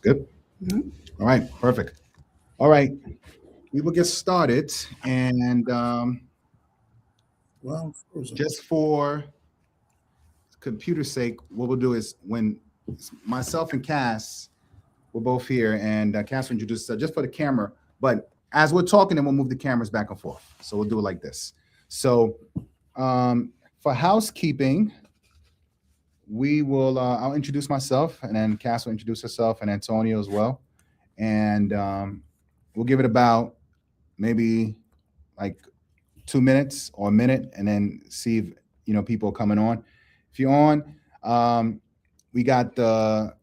Good. All right. Perfect. All right. We will get started. And Well, frozen. just for computer's sake, what we'll do is when myself and Cass, we're both here, and Cass will introduce just for the camera. But as we're talking, then we'll move the cameras back and forth. So we'll do it like this. So for housekeeping, we will. I'll introduce myself, and then Cass will introduce herself, and Antonio as well. And we'll give it about maybe like 2 minutes or a minute, and then see if people are coming on. If you're on, we got the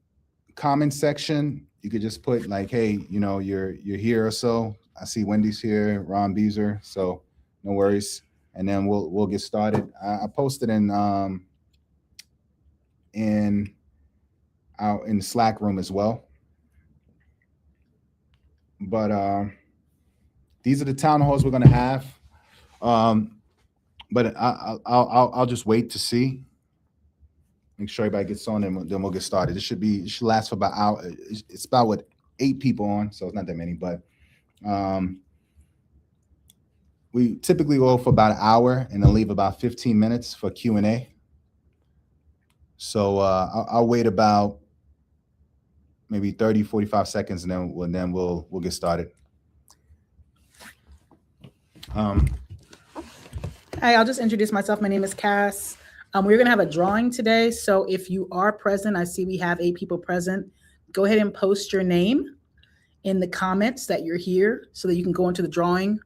comment section. You could just put like, hey, you're here or so. I see Wendy's here, Ron Beezer, so no worries. And then we'll get started. I posted in our in the Slack room as well. But these are the town halls we're gonna have. Um, but I'll just wait to see. Make sure everybody gets on, and then we'll get started. It should last for about hour. It's about what 8 people on, so it's not that many. But um, we typically go for about an hour and then leave about 15 minutes for Q&A. So I'll wait about maybe 30, 45 seconds, and then we'll get started. Hi, I'll just introduce myself. My name is Cass. We're going to have a drawing today. So if you are present, I see we have 8 people present. Go ahead and post your name in the comments that you're here so that you can go into the drawing.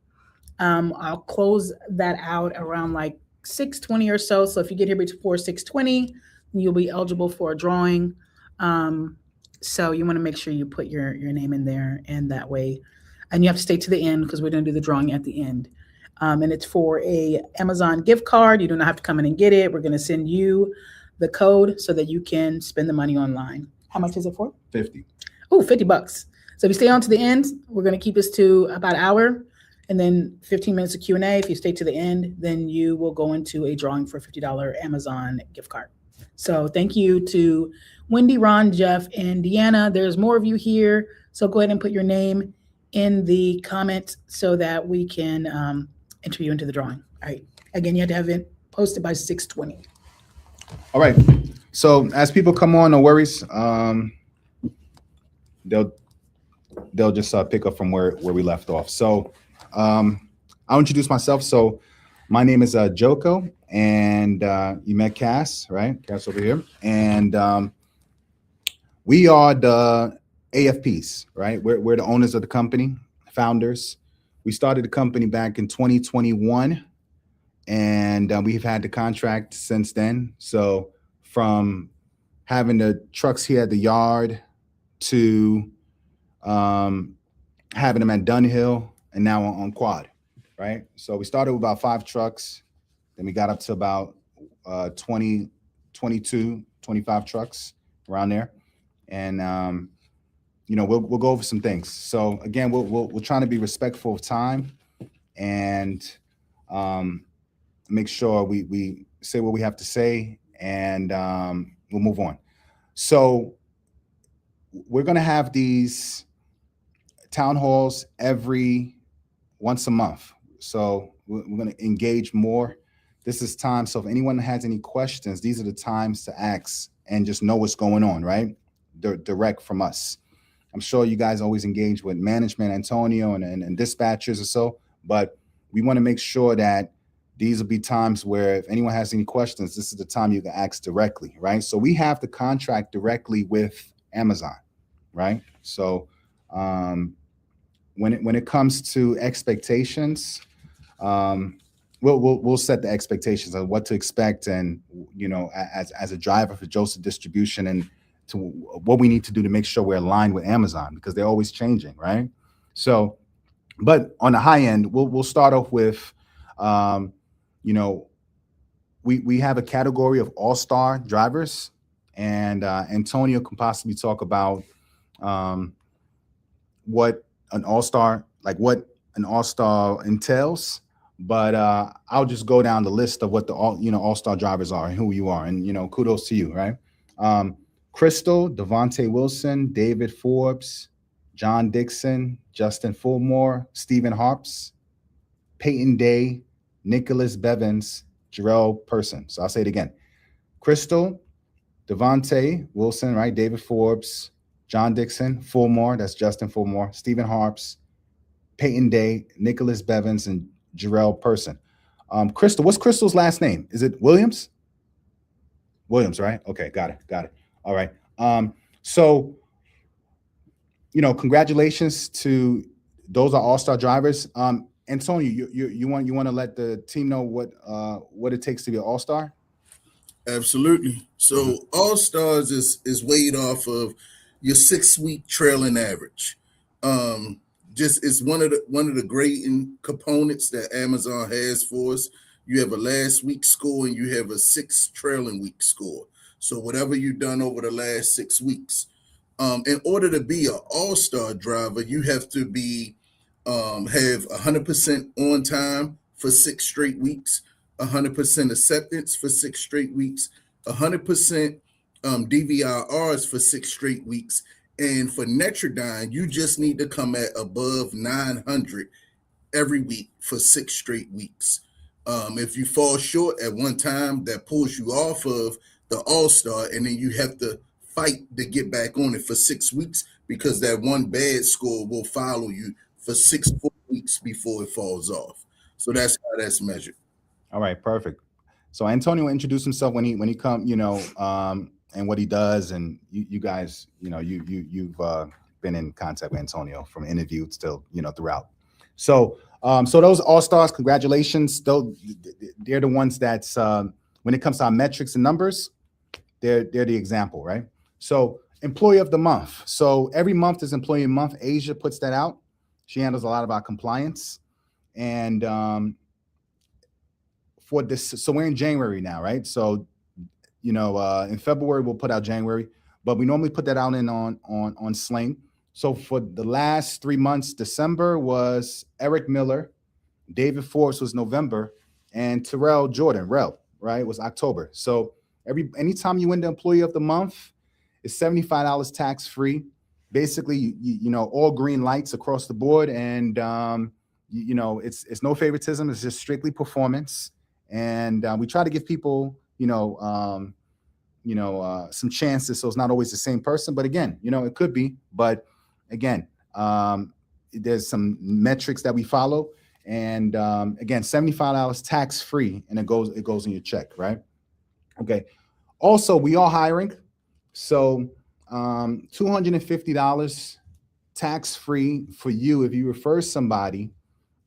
I'll close that out around like 6:20 or so. So if you get here before 6:20, you'll be eligible for a drawing. So you want to make sure you put your name in there, and that way, and you have to stay to the end because we're going to do the drawing at the end. And it's for a Amazon gift card. You do not have to come in and get it. We're going to send you the code so that you can spend the money online. How much is it for? 50. Oh, $50. So if you stay on to the end, we're going to keep this to about an hour, and then 15 minutes of Q&A. If you stay to the end, then you will go into a drawing for a $50 Amazon gift card. So thank you to Wendy, Ron, Jeff, and Deanna. There's more of you here. So go ahead and put your name in the comments so that we can enter you into the drawing. All right. Again, you have to have it posted by 6:20. All right. So as people come on, no worries. They'll just pick up from where we left off. So I'll introduce myself. So my name is Joko, and you met Cass, right? Cass over here. And we are the AFPs, right? We're the owners of the company, founders. We started the company back in 2021, and we've had the contract since then. So from having the trucks here at the yard to having them at Dunhill and now on Quad, right? So we started with about 5 trucks. Then we got up to about 20, 22, 25 trucks around there. And we'll go over some things. So again, we're trying to be respectful of time and make sure we say what we have to say, and we'll move on. So we're going to have these town halls every once a month. So we're going to engage more. This is time. So if anyone has any questions, these are the times to ask and just know what's going on, right? Direct from us. I'm sure you guys always engage with management, Antonio, and dispatchers or so, but we want to make sure that these will be times where if anyone has any questions, this is the time you can ask directly, right? So we have the contract directly with Amazon, right? So when it comes to expectations, we'll set the expectations of what to expect, and as a driver for Joseph Distribution, and to what we need to do to make sure we're aligned with Amazon, because they're always changing, right? So, but on the high end, we'll start off with, we have a category of all-star drivers, and Antonio can possibly talk about what an all-star entails. But I'll just go down the list of what the all-star drivers are and who you are, and kudos to you, right? Crystal, Devontae Wilson, David Forbes, John Dixon, Justin Fulmore, Stephen Harps, Peyton Day, Nicholas Bevins, Jarrell Person. So I'll say it again. Crystal, Devontae Wilson, right? David Forbes, John Dixon, Fulmore, that's Justin Fulmore, Stephen Harps, Peyton Day, Nicholas Bevins, and Jarrell Person. Crystal, what's Crystal's last name? Is it Williams? Williams, right? Okay, got it. All right. So, congratulations to those are all-star drivers. Antonio, you want to let the team know what it takes to be an all-star? Absolutely. So All Stars is weighed off of your 6-week trailing average. Just it's one of the grading components that Amazon has for us. You have a last week score and you have a 6 trailing week score. So whatever you've done over the last 6 weeks, in order to be an all-star driver, you have to be have 100% on time for 6 straight weeks, 100% acceptance for 6 straight weeks, 100% DVRs for 6 straight weeks. And for Netrodyne, you just need to come at above 900 every week for 6 straight weeks. If you fall short at one time, that pulls you off of the All-Star, and then you have to fight to get back on it for 6 weeks, because that one bad score will follow you for 6 full weeks before it falls off. So that's how that's measured. All right, perfect. So Antonio introduced himself when he come, and what he does, and you guys, you've been in contact with Antonio from interview still, throughout. So those all-stars, congratulations. They're the ones that's when it comes to our metrics and numbers, they're the example, right? So employee of the month. So every month is employee month. Asia puts that out. She handles a lot of our compliance, and for this, so we're in January now, right? So in February we'll put out January, but we normally put that out on Sling. So for the last 3 months, December was Eric Miller, David Forbes was November, and Terrell Jordan, right, was October. So anytime you win the employee of the month, it's $75 tax free. Basically, all green lights across the board, and it's no favoritism. It's just strictly performance, and we try to give people some chances, so it's not always the same person. But again, it could be. But again, there's some metrics that we follow, and again, $75 tax free, and it goes in your check, right? Okay. Also, we are hiring, so $250 tax free for you if you refer somebody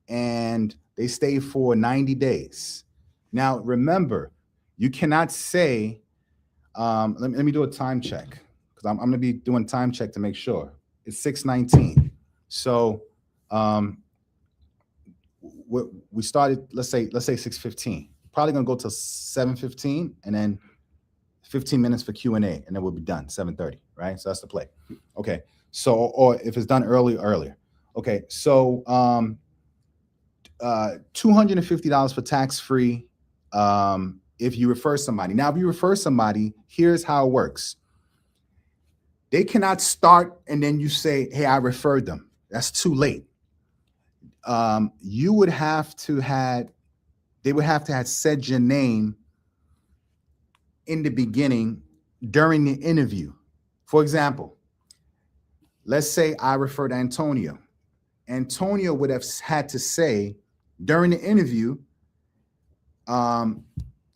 and they stay for 90 days. Now, remember, you cannot say, let me do a time check, because I'm going to be doing time check to make sure. It's 6:19. So we started, let's say 6:15. Probably going to go till 7:15, and then 15 minutes for Q&A, and then we'll be done, 7:30, right? So that's the play. Okay. So, or if it's done earlier. Okay. So $250 for tax-free if you refer somebody. Now, if you refer somebody, here's how it works. They cannot start and then you say, hey, I referred them. That's too late. They would have to have said your name in the beginning during the interview. For example, let's say I referred Antonio. Antonio would have had to say during the interview,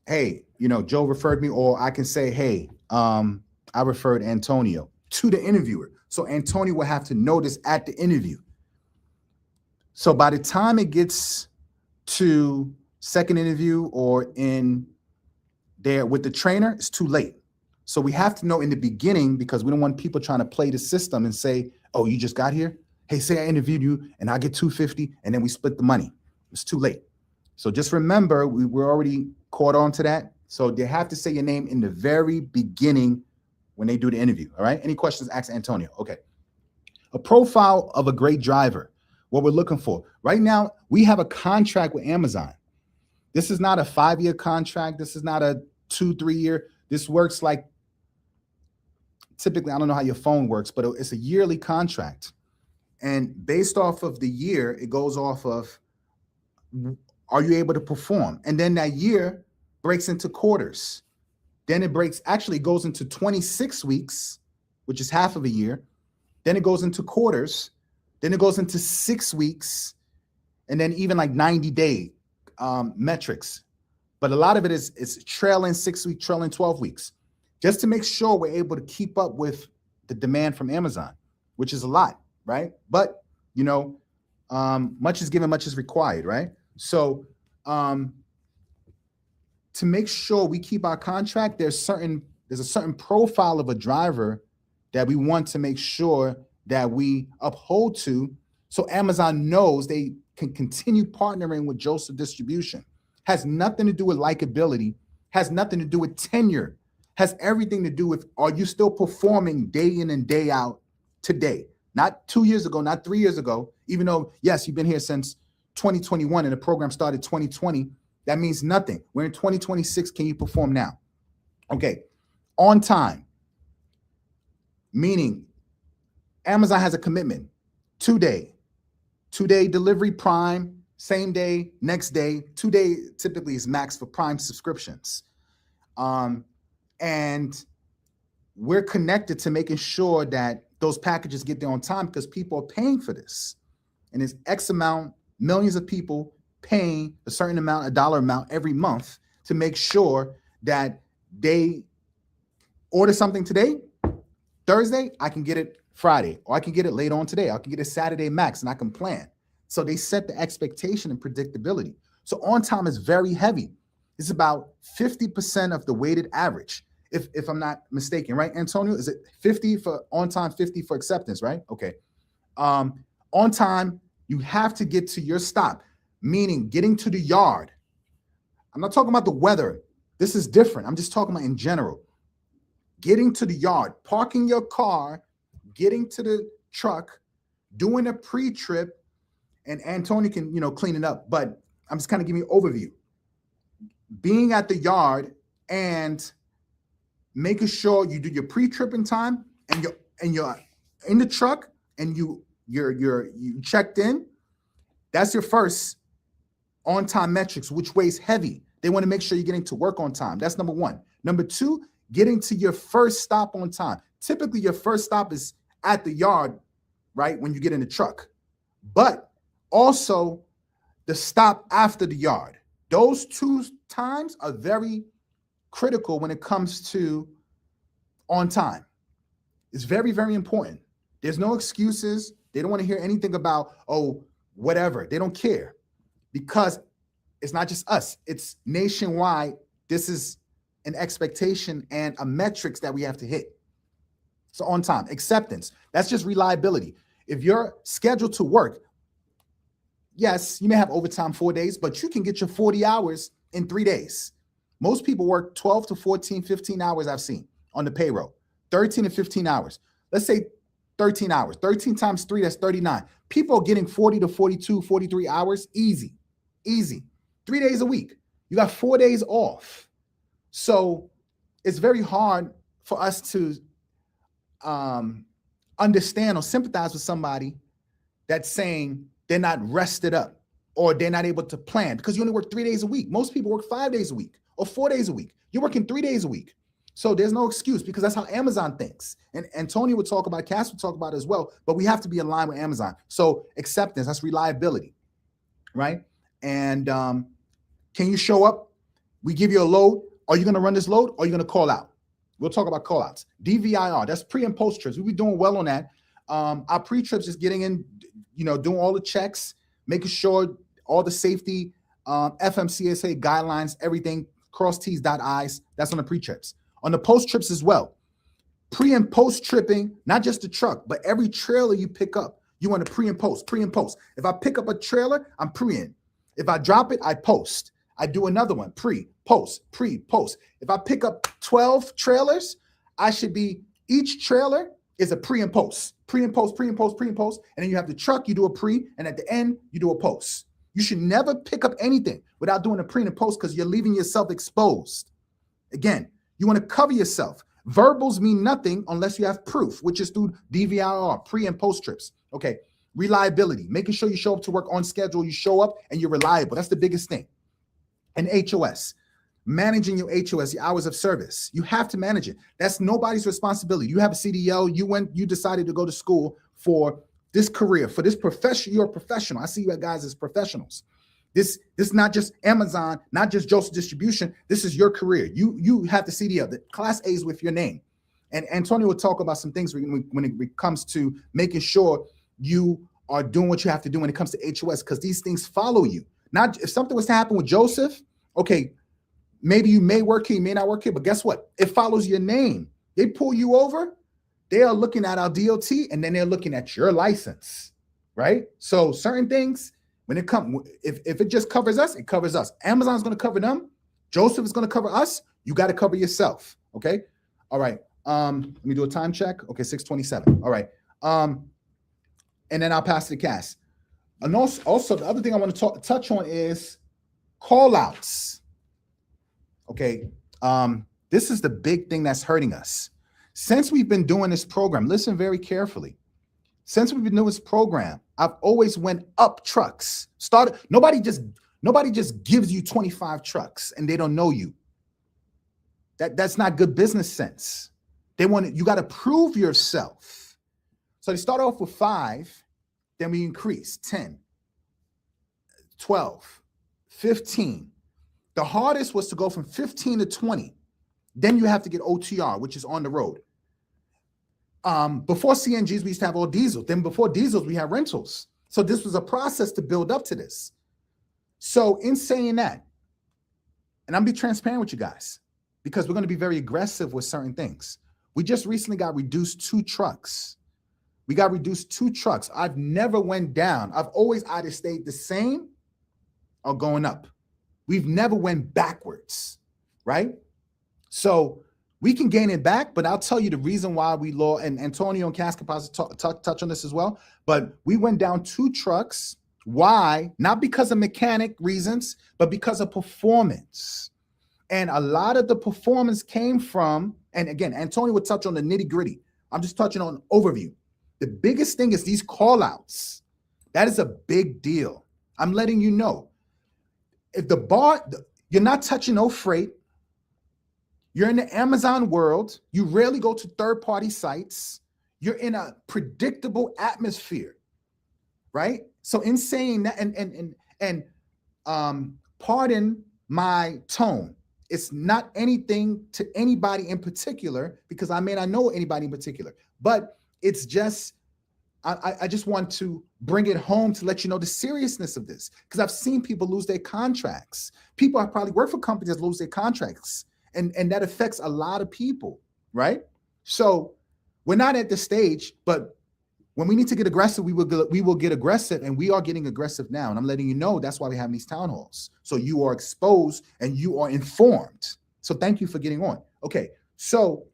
hey, Joe referred me, or I can say, hey, I referred Antonio to the interviewer. So Antonio will have to notice at the interview. So by the time it gets to second interview or in there with the trainer, it's too late. So we have to know in the beginning, because we don't want people trying to play the system and say, oh, you just got here? Hey, say I interviewed you and I get $250 and then we split the money. It's too late. So just remember, we're already caught on to that. So they have to say your name in the very beginning when they do the interview. All right. Any questions? Ask Antonio. Okay. A profile of a great driver. What we're looking for right now, we have a contract with Amazon. This is not a 5-year contract. This is not a 2-3 year. This works like typically, I don't know how your phone works, but it's a yearly contract. And based off of the year, it goes off of, are you able to perform? And then that year breaks into quarters. Then it goes into 26 weeks, which is half of a year. Then it goes into quarters. Then it goes into 6 weeks. And then even like 90-day metrics. But a lot of it is trailing 6 week, trailing 12 weeks, just to make sure we're able to keep up with the demand from Amazon, which is a lot, right? But, much is given, much is required, right? So to make sure we keep our contract, there's a certain profile of a driver that we want to make sure that we uphold to, so Amazon knows they can continue partnering with Joseph Distribution. Has nothing to do with likability, has nothing to do with tenure, has everything to do with, are you still performing day in and day out today? Not 2 years ago, not 3 years ago, even though, yes, you've been here since 2021 and the program started 2020. That means nothing. We're in 2026. Can you perform now? Okay. On time, meaning Amazon has a commitment. 2-day delivery, Prime, same day, next day. 2-day typically is max for Prime subscriptions. And we're connected to making sure that those packages get there on time, because people are paying for this. And it's X amount, millions of people paying a certain amount, a dollar amount every month to make sure that they order something today, Thursday, I can get it Friday, or I can get it later on today. I can get it Saturday max, and I can plan. So they set the expectation and predictability. So on time is very heavy. It's about 50% of the weighted average, if I'm not mistaken, right, Antonio? Is it 50 for on time, 50 for acceptance, right? Okay. On time, you have to get to your stop, meaning getting to the yard. I'm not talking about the weather. This is different. I'm just talking about in general. Getting to the yard, parking your car, getting to the truck, doing a pre-trip, and Antonio can, clean it up. But I'm just kind of giving you an overview. Being at the yard and making sure you do your pre-trip in time, and you're in the truck, and you checked in. That's your first on-time metrics, which weighs heavy. They want to make sure you're getting to work on time. That's number one. Number two, getting to your first stop on time. Typically, your first stop is at the yard, right, when you get in the truck. But also the stop after the yard. Those two times are very critical when it comes to on time. It's very, very important. There's no excuses. They don't want to hear anything about, oh, whatever. They don't care, because it's not just us. It's nationwide. This is an expectation and a metrics that we have to hit. So on time, acceptance, that's just reliability. If you're scheduled to work, yes, you may have overtime 4 days, but you can get your 40 hours in 3 days. Most people work 12 to 14, 15 hours I've seen on the payroll, 13 to 15 hours. Let's say 13 hours, 13 times 3, that's 39. People are getting 40 to 42, 43 hours, easy. 3 days a week. You got 4 days off. So it's very hard for us to understand or sympathize with somebody that's saying they're not rested up or they're not able to plan, because you only work 3 days a week. Most people work 5 days a week or 4 days a week. You're working 3 days a week. So there's no excuse, because that's how Amazon thinks. And Tony would talk about, Cass would talk about it as well, but we have to be aligned with Amazon. So acceptance, that's reliability, right? And can you show up? We give you a load. Are you going to run this load, or are you going to call out? We'll talk about call outs. DVIR, that's pre and post trips. We'll be doing well on that. Our pre-trips is getting in, doing all the checks, making sure all the safety, FMCSA guidelines, everything, cross T's, dot I's. That's on the pre-trips. On the post trips as well. Pre and post tripping, not just the truck, but every trailer you pick up, you want to pre and post. If I pick up a trailer, I'm pre-in. If I drop it, I post. I do another one, pre-post. If I pick up 12 trailers, I should be, each trailer is a pre and post. And then you have the truck, you do a pre, and at the end, you do a post. You should never pick up anything without doing a pre and a post, because you're leaving yourself exposed. Again, you want to cover yourself. Verbals mean nothing unless you have proof, which is through DVIR, pre and post trips. Okay. Reliability, making sure you show up to work on schedule, you show up and you're reliable. That's the biggest thing. And HOS, managing your HOS, your hours of service. You have to manage it. That's nobody's responsibility. You have a CDL, you decided to go to school for this career, for this profession. You're a professional. I see you guys as professionals. This is not just Amazon, not just Joseph Distribution. This is your career. You have the CDL, the Class A's with your name. And Antonio will talk about some things when it comes to making sure you are doing what you have to do when it comes to HOS, because these things follow you. Not if something was to happen with Joseph, okay, maybe you may work here, you may not work here, but guess what? It follows your name. They pull you over, they are looking at our DOT, and then they're looking at your license, right? So certain things, when it comes, if it just covers us, it covers us. Amazon's going to cover them. Joseph is going to cover us. You got to cover yourself. Okay. All right. Let me do a time check. Okay. 6:27. All right. And then I'll pass to Cass. And also the other thing I want to touch on is call outs. Okay. This is the big thing that's hurting us. Since we've been doing this program, listen very carefully. Since we've been doing this program, I've always went up trucks. Nobody just gives you 25 trucks and they don't know you. That's not good business sense. You got to prove yourself. So they start off with 5, then we increase 10, 12, 15. The hardest was to go from 15 to 20. Then you have to get OTR, which is on the road. Before CNGs, we used to have all diesel. Then before diesels, we had rentals. So this was a process to build up to this. So in saying that, and I'm be transparent with you guys, because we're going to be very aggressive with certain things. We just recently got reduced 2 trucks. We got reduced 2 trucks. I've never went down. I've always either stayed the same or going up. We've never went backwards, right? So we can gain it back, but I'll tell you the reason why we lost, and Antonio and Cass can possibly touch on this as well, but we went down 2 trucks. Why? Not because of mechanic reasons, but because of performance. And a lot of the performance came from, and again, Antonio would touch on the nitty gritty. I'm just touching on overview. The biggest thing is these call outs. That is a big deal. I'm letting you know. If you're not touching no freight, you're in the Amazon world, you rarely go to third-party sites, you're in a predictable atmosphere, right? So in saying that, and pardon my tone, it's not anything to anybody in particular, because I may not know anybody in particular, but it's just, I just want to bring it home to let you know the seriousness of this, because I've seen people lose their contracts. People have probably worked for companies that lose their contracts, and that affects a lot of people, right? So we're not at the stage, but when we need to get aggressive, we will get aggressive, and we are getting aggressive now. And I'm letting you know that's why we have these town halls. So you are exposed and you are informed. So thank you for getting on. Okay, so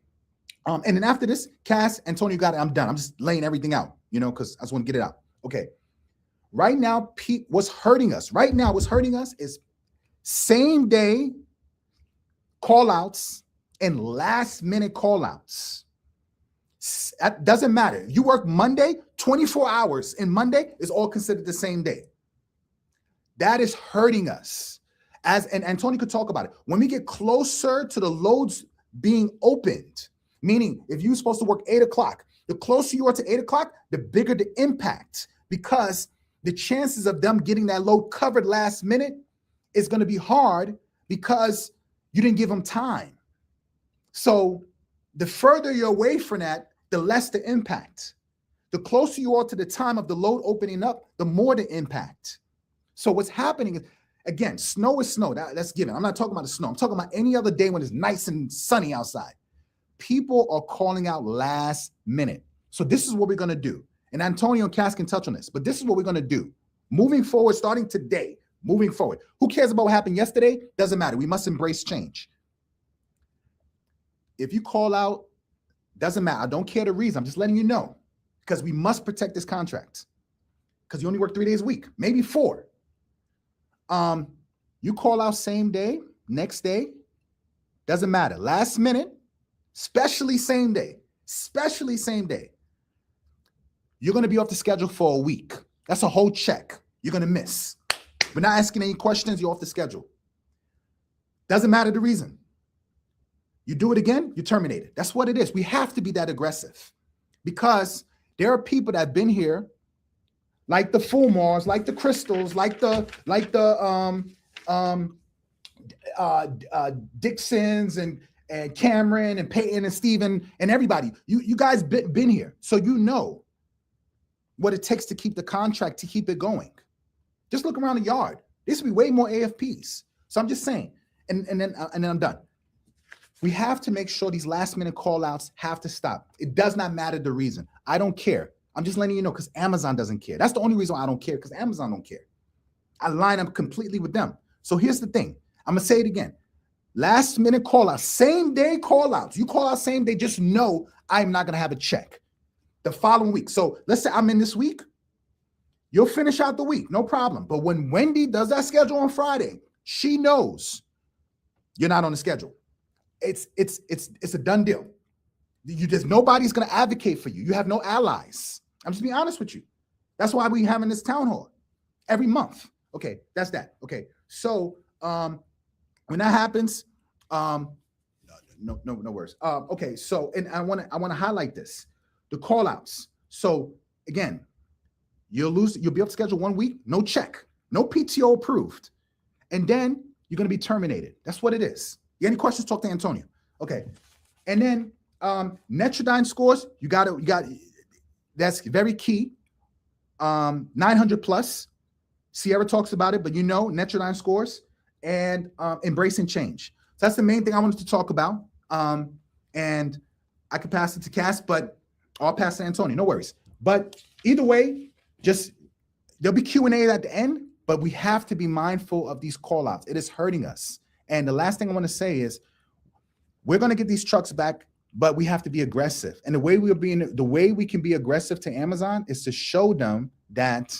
and then after this, Cass, Antonio got it. I'm done. I'm just laying everything out, because I just want to get it out. Okay. Right now, what's hurting us is same day call outs and last minute call outs. That doesn't matter. You work Monday, 24 hours, and Monday is all considered the same day. That is hurting us. And Antonio could talk about it. When we get closer to the loads being opened, meaning if you're supposed to work 8 o'clock, the closer you are to 8 o'clock, the bigger the impact, because the chances of them getting that load covered last minute is going to be hard because you didn't give them time. So the further you're away from that, the less the impact. The closer you are to the time of the load opening up, the more the impact. So what's happening is, again, snow is snow. That's given. I'm not talking about the snow. I'm talking about any other day when it's nice and sunny outside. People are calling out last minute. So this is what we're going to do. And Antonio and Cass can touch on this, but this is what we're going to do. Moving forward, starting today, moving forward. Who cares about what happened yesterday? Doesn't matter. We must embrace change. If you call out, doesn't matter. I don't care the reason. I'm just letting you know, because we must protect this contract, because you only work 3 days a week, maybe 4. You call out same day, next day, doesn't matter. Last minute, especially same day, you're going to be off the schedule for a week. That's a whole check you're going to miss. We're not asking any questions. You're off the schedule. Doesn't matter the reason. You do it again, you're terminated. That's what it is. We have to be that aggressive because there are people that have been here, like the Fulmars, like the Crystals, like the Dixons and Cameron and Peyton and Steven and everybody. You guys been here, so you know what it takes to keep the contract, to keep it going. Just look around the yard. There used to be way more AFPs. So I'm just saying, and then I'm done. We have to make sure these last minute call outs have to stop. It does not matter the reason. I don't care. I'm just letting you know because Amazon doesn't care. That's the only reason I don't care, because Amazon don't care. I line up completely with them. So here's the thing. I'm going to say it again. Last minute call outs, same day call outs. You call out same day, just know I'm not going to have a check the following week. So let's say I'm in this week. You'll finish out the week, no problem. But when Wendy does that schedule on Friday, she knows you're not on the schedule. It's a done deal. There's nobody's going to advocate for you. You have no allies. I'm just being honest with you. That's why we're having this town hall every month. Okay, that's that. Okay, so when that happens, no worries. Okay, so and I want to highlight this, the call outs. So again, you'll be able to schedule 1 week, no check, no PTO approved, and then you're going to be terminated. That's what it is. You got any questions? Talk to Antonio. Okay, and then Netrodyne scores. You got that's very key. 900 plus. Sierra talks about it, but you know Netrodyne scores and embracing change. So that's the main thing I wanted to talk about. And I could pass it to Cass, but I'll pass to Antonio. No worries. But either way, just there'll be Q&A at the end, but we have to be mindful of these call outs. It is hurting us. And the last thing I want to say is we're going to get these trucks back, but we have to be aggressive. And the way we can be aggressive to Amazon is to show them that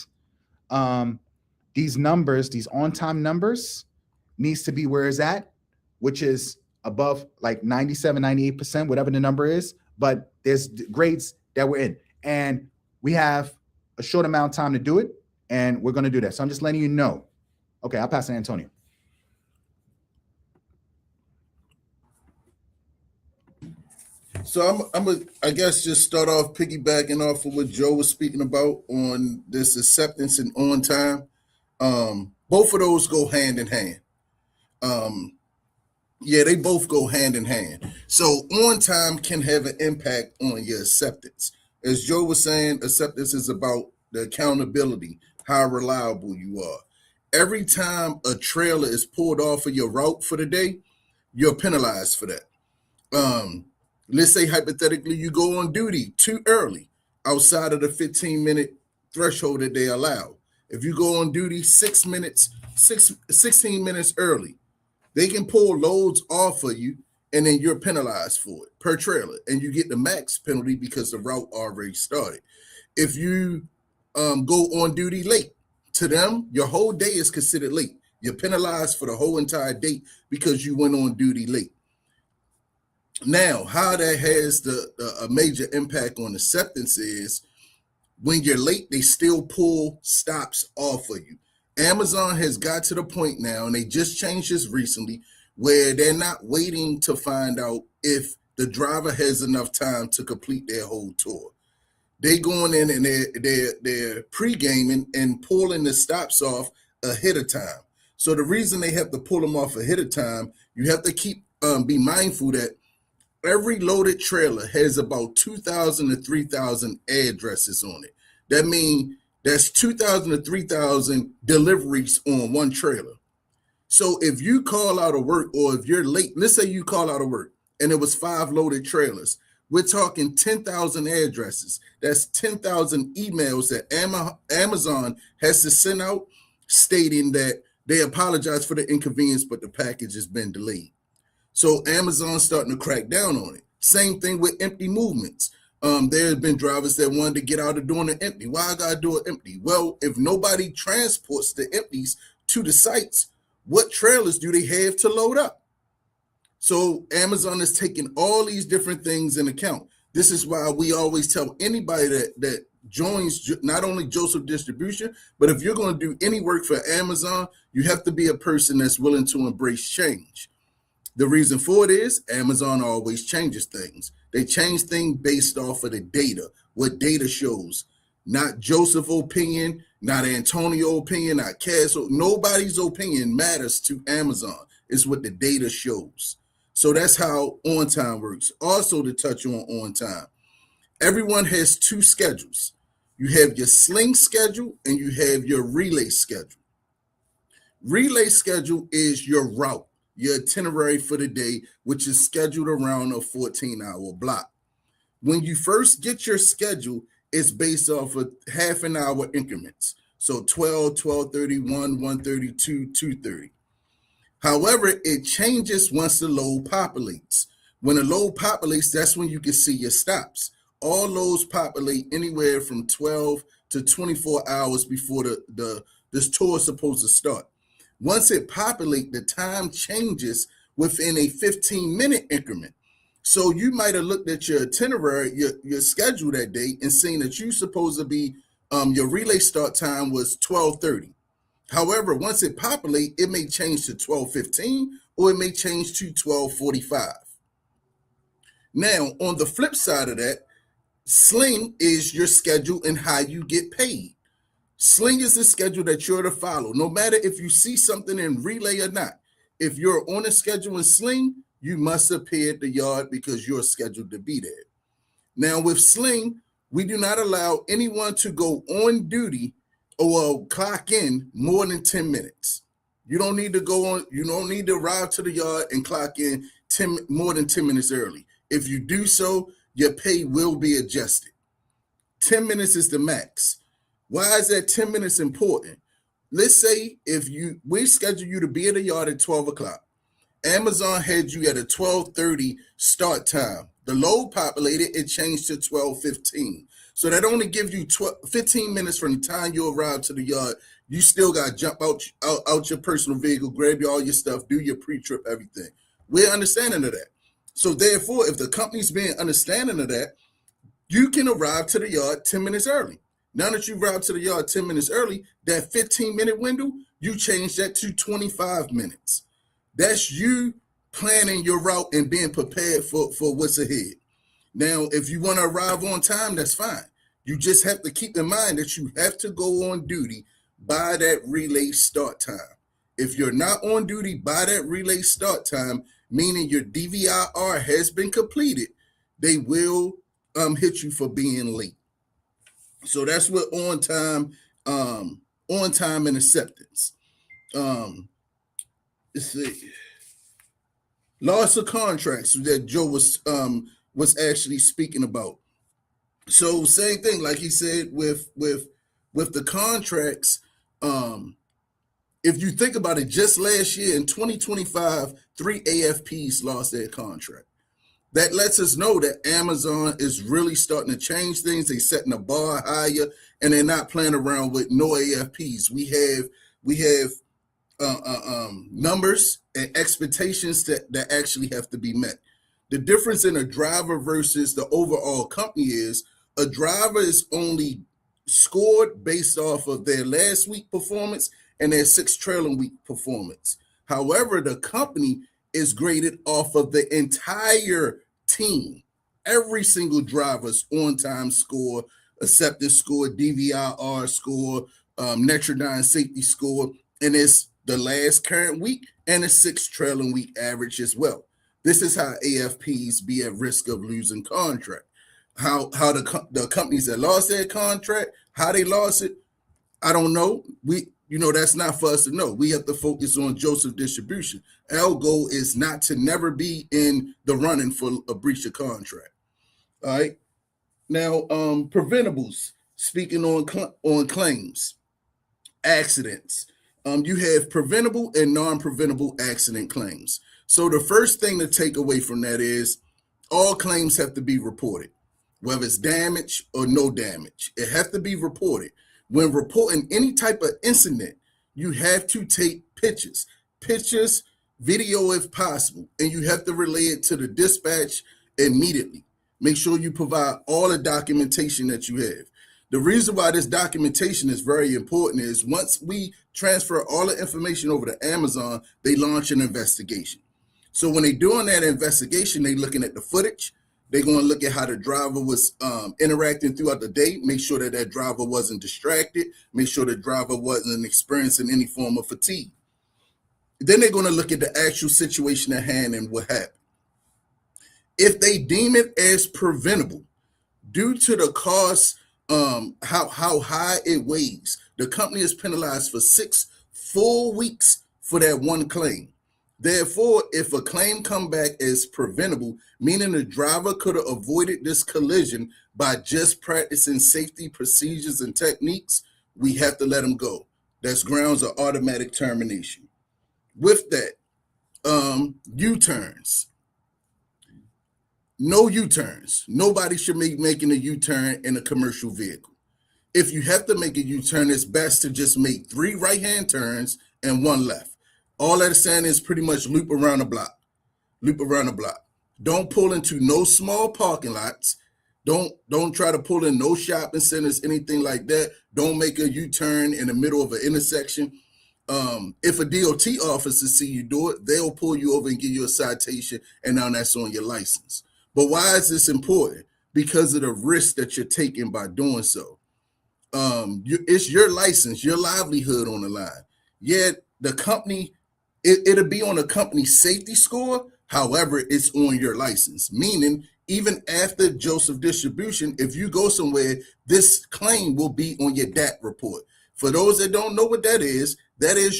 these numbers, these on-time numbers, needs to be where it's at, which is above like 97, 98%, whatever the number is. But there's grades that we're in. And we have a short amount of time to do it, and we're going to do that. So I'm just letting you know. Okay, I'll pass it to Antonio. So I guess just start off piggybacking off of what Joe was speaking about on this acceptance and on time. Both of those go hand in hand. Yeah, they both go hand in hand. So on time can have an impact on your acceptance. As Joe was saying, acceptance is about the accountability, how reliable you are. Every time a trailer is pulled off of your route for the day, you're penalized for that. Let's say hypothetically you go on duty too early, outside of the 15-minute threshold that they allow. If you go on duty 16 minutes early, they can pull loads off of you, and then you're penalized for it per trailer, and you get the max penalty because the route already started. If you go on duty late, to them, your whole day is considered late. You're penalized for the whole entire day because you went on duty late. Now, how that has a major impact on acceptance is when you're late, they still pull stops off of you. Amazon has got to the point now, and they just changed this recently, where they're not waiting to find out if the driver has enough time to complete their whole tour. They going in and they're pre-gaming and pulling the stops off ahead of time. So the reason they have to pull them off ahead of time, you have to be mindful that every loaded trailer has about 2,000 to 3,000 addresses on it. That means that's 2,000 to 3,000 deliveries on one trailer. So if you call out of work, or if you're late, let's say you call out of work and it was 5 loaded trailers, we're talking 10,000 addresses. That's 10,000 emails that Amazon has to send out stating that they apologize for the inconvenience, but the package has been delayed. So Amazon's starting to crack down on it. Same thing with empty movements. There have been drivers that wanted to get out of doing an empty. Why I gotta do an empty? Well, if nobody transports the empties to the sites, what trailers do they have to load up? So Amazon is taking all these different things in account. This is why we always tell anybody that joins not only Joseph Distribution, but if you're going to do any work for Amazon, you have to be a person that's willing to embrace change. The reason for it is Amazon always changes things. They change things based off of the data, what data shows. Not Joseph's opinion, not Antonio's opinion, not Castle. Nobody's opinion matters to Amazon. It's what the data shows. So that's how on time works. Also, to touch on time, everyone has two schedules. You have your sling schedule and you have your relay schedule. Relay schedule is your route, your itinerary for the day, which is scheduled around a 14-hour block. When you first get your schedule, it's based off of half an hour increments. So 12, 12:30, 1, 1:32, 2:30. However, it changes once the load populates. When the load populates, that's when you can see your stops. All loads populate anywhere from 12 to 24 hours before this tour is supposed to start. Once it populates, the time changes within a 15-minute increment. So you might have looked at your itinerary, your schedule that day, and seen that you're supposed to be, your relay start time was 12:30. However, once it populates, it may change to 12:15 or it may change to 12:45. Now, on the flip side of that, Sling is your schedule and how you get paid. Sling is the schedule that you're to follow, no matter if you see something in relay or not. If you're on a schedule in Sling, you must appear at the yard because you're scheduled to be there. Now, with Sling, we do not allow anyone to go on duty or clock in more than 10 minutes. You don't need to go on, you don't need to arrive to the yard and clock in more than 10 minutes early. If you do so, your pay will be adjusted. 10 minutes is the max. Why is that 10 minutes important? Let's say we schedule you to be at the yard at 12 o'clock. Amazon had you at a 12:30 start time. The load populated, it changed to 12:15. So that only gives you 15 minutes from the time you arrive to the yard. You still got to jump out your personal vehicle, grab all your stuff, do your pre-trip, everything. We're understanding of that. So therefore, if the company's being understanding of that, you can arrive to the yard 10 minutes early. Now that you arrived to the yard 10 minutes early, that 15-minute window, you change that to 25 minutes. That's you planning your route and being prepared for what's ahead. Now, if you want to arrive on time, that's fine. You just have to keep in mind that you have to go on duty by that relay start time. If you're not on duty by that relay start time, meaning your DVIR has been completed, they will hit you for being late. So that's what on time and acceptance. Let's see. Loss of contracts that Joe was actually speaking about. So same thing, like he said with the contracts. If you think about it, just last year in 2025, 3 AFPs lost their contract. That lets us know that Amazon is really starting to change things. They're setting the bar higher, and they're not playing around with no AFPs. We have numbers and expectations that actually have to be met. The difference in a driver versus the overall company is a driver is only scored based off of their last week performance and their 6 trailing week performance. However, the company is graded off of the entire team. Every single driver's on-time score, acceptance score, DVIR score, Netrodyne safety score, and it's the last current week and a 6 trailing week average as well. This is how AFPs be at risk of losing contract. How the companies that lost their contract, how they lost it, I don't know. That's not for us to know. We have to focus on Joseph Distribution. Our goal is not to never be in the running for a breach of contract. All right. Now, preventables. Speaking on claims, accidents. You have preventable and non-preventable accident claims. So the first thing to take away from that is all claims have to be reported, whether it's damage or no damage. It has to be reported. When reporting any type of incident, you have to take pictures. Pictures video if possible, and you have to relay it to the dispatch immediately. Make sure you provide all the documentation that you have. The reason why this documentation is very important is once we transfer all the information over to Amazon, they launch an investigation. So when they're doing that investigation, they're looking at the footage. They're going to look at how the driver was interacting throughout the day, make sure that that driver wasn't distracted, make sure the driver wasn't experiencing any form of fatigue. Then they're going to look at the actual situation at hand and what happened. If they deem it as preventable, due to the cost, how high it weighs, the company is penalized for 6 full weeks for that one claim. Therefore, if a claim come back as preventable, meaning the driver could have avoided this collision by just practicing safety procedures and techniques, we have to let them go. That's grounds of automatic termination. With that, U-turns. No U-turns. Nobody should be making a U-turn in a commercial vehicle. If you have to make a U-turn, it's best to just make 3 right-hand turns and 1 left. All that is saying is pretty much loop around the block. Loop around the block. Don't pull into no small parking lots. Don't try to pull in no shopping centers, anything like that. Don't make a U-turn in the middle of an intersection. If a DOT officer see you do it, they'll pull you over and give you a citation, and now that's on your license. But why is this important? Because of the risk that you're taking by doing so. It's your license, your livelihood on the line. Yet the company, it'll be on a company safety score. However, it's on your license, meaning even after Joseph distribution, if you go somewhere, this claim will be on your DAT report. For those that don't know what that is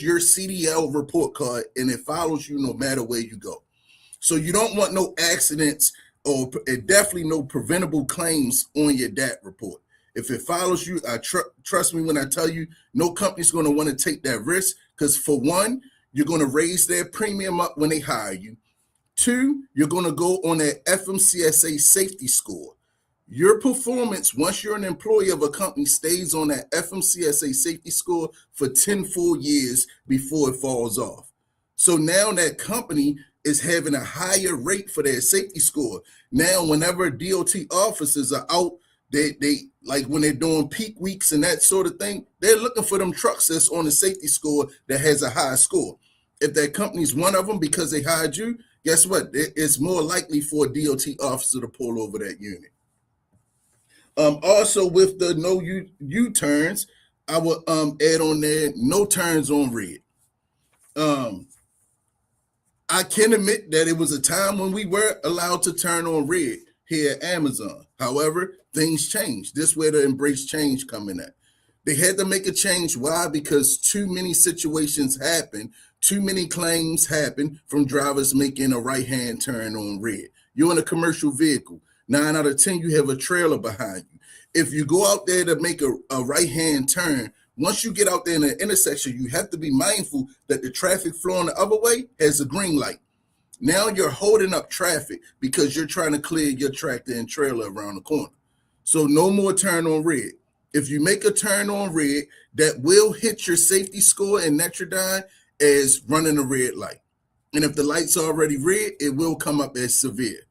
your CDL report card, and it follows you no matter where you go. So you don't want no accidents or definitely no preventable claims on your DAT report. If it follows you, trust me when I tell you, no company's going to want to take that risk because for one, you're going to raise their premium up when they hire you. 2, you're going to go on that FMCSA safety score. Your performance, once you're an employee of a company, stays on that FMCSA safety score for 10 full years before it falls off. So now that company is having a higher rate for their safety score. Now, whenever DOT officers are out, they like when they're doing peak weeks and that sort of thing, they're looking for them trucks that's on the safety score that has a high score. If that company's one of them because they hired you, guess what? It's more likely for a DOT officer to pull over that unit. Also, with the no U-turns, I will add on there no turns on red. I can admit that it was a time when we were allowed to turn on red here at Amazon. However, things changed. This is where the embrace change coming at. They had to make a change. Why? Because too many situations happen. Too many claims happen from drivers making a right-hand turn on red. You're in a commercial vehicle. 9 out of 10, you have a trailer behind you. If you go out there to make a right-hand turn, once you get out there in the intersection, you have to be mindful that the traffic flowing the other way has a green light. Now you're holding up traffic because you're trying to clear your tractor and trailer around the corner. So no more turn on red. If you make a turn on red, that will hit your safety score in Netrodyne as running a red light. And if the light's already red, it will come up as severe.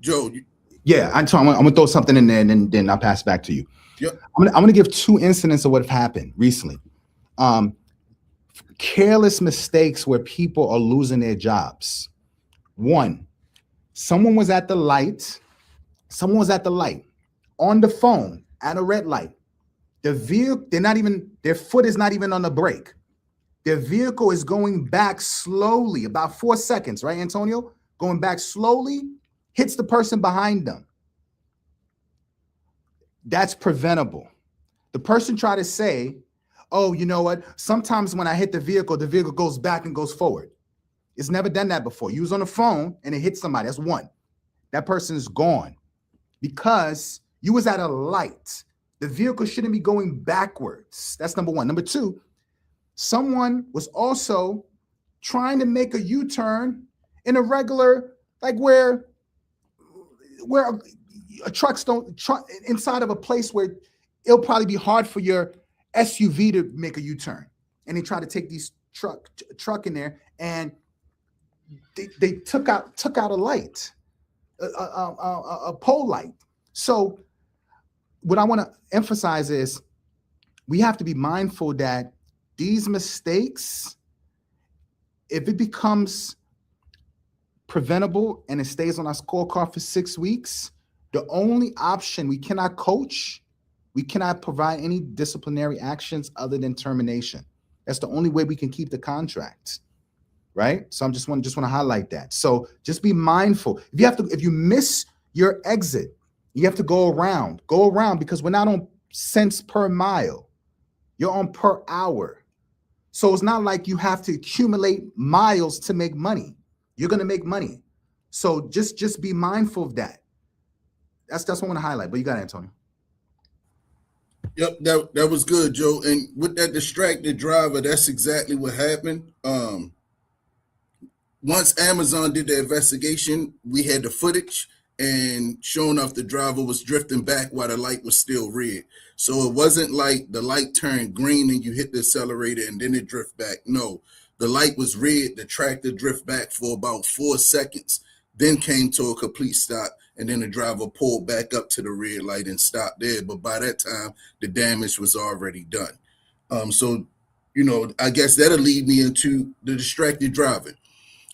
Joe. I'm going to throw something in there and then I'll pass it back to you. Yep. I'm going to give 2 incidents of what have happened recently. Careless mistakes where people are losing their jobs. 1, someone was at the light on the phone at a red light. The vehicle, their foot is not even on the brake. Their vehicle is going back slowly, about 4 seconds, right, Antonio? Going back slowly, hits the person behind them. That's preventable. The person tried to say, oh, you know what? Sometimes when I hit the vehicle goes back and goes forward. It's never done that before. You was on the phone and it hit somebody. That's 1. That person is gone because you was at a light. The vehicle shouldn't be going backwards. That's number 1. Number 2, someone was also trying to make a U-turn in a regular, like where a truck inside of a place where it'll probably be hard for your SUV to make a U-turn. And they try to take these truck in there, and they took out a light, a pole light. So what I want to emphasize is we have to be mindful that these mistakes, if it becomes preventable and it stays on our scorecard for 6 weeks, the only option, we cannot coach, we cannot provide any disciplinary actions other than termination. That's the only way we can keep the contract, right? So I'm just want to highlight that. So just be mindful. If you miss your exit, you have to go around because we're not on cents per mile. You're on per hour. So it's not like you have to accumulate miles to make money. You're going to make money. So just be mindful of that. That's what I want to highlight. But you got it, Antonio. Yep, that was good, Joe. And with that distracted driver, that's exactly what happened. Once Amazon did the investigation, we had the footage, and sure enough, the driver was drifting back while the light was still red. So it wasn't like the light turned green and you hit the accelerator and then it drift back. No, the light was red. The tractor drift back for about 4 seconds, then came to a complete stop, and then the driver pulled back up to the red light and stopped there. But by that time, the damage was already done. So, I guess that'll lead me into the distracted driving.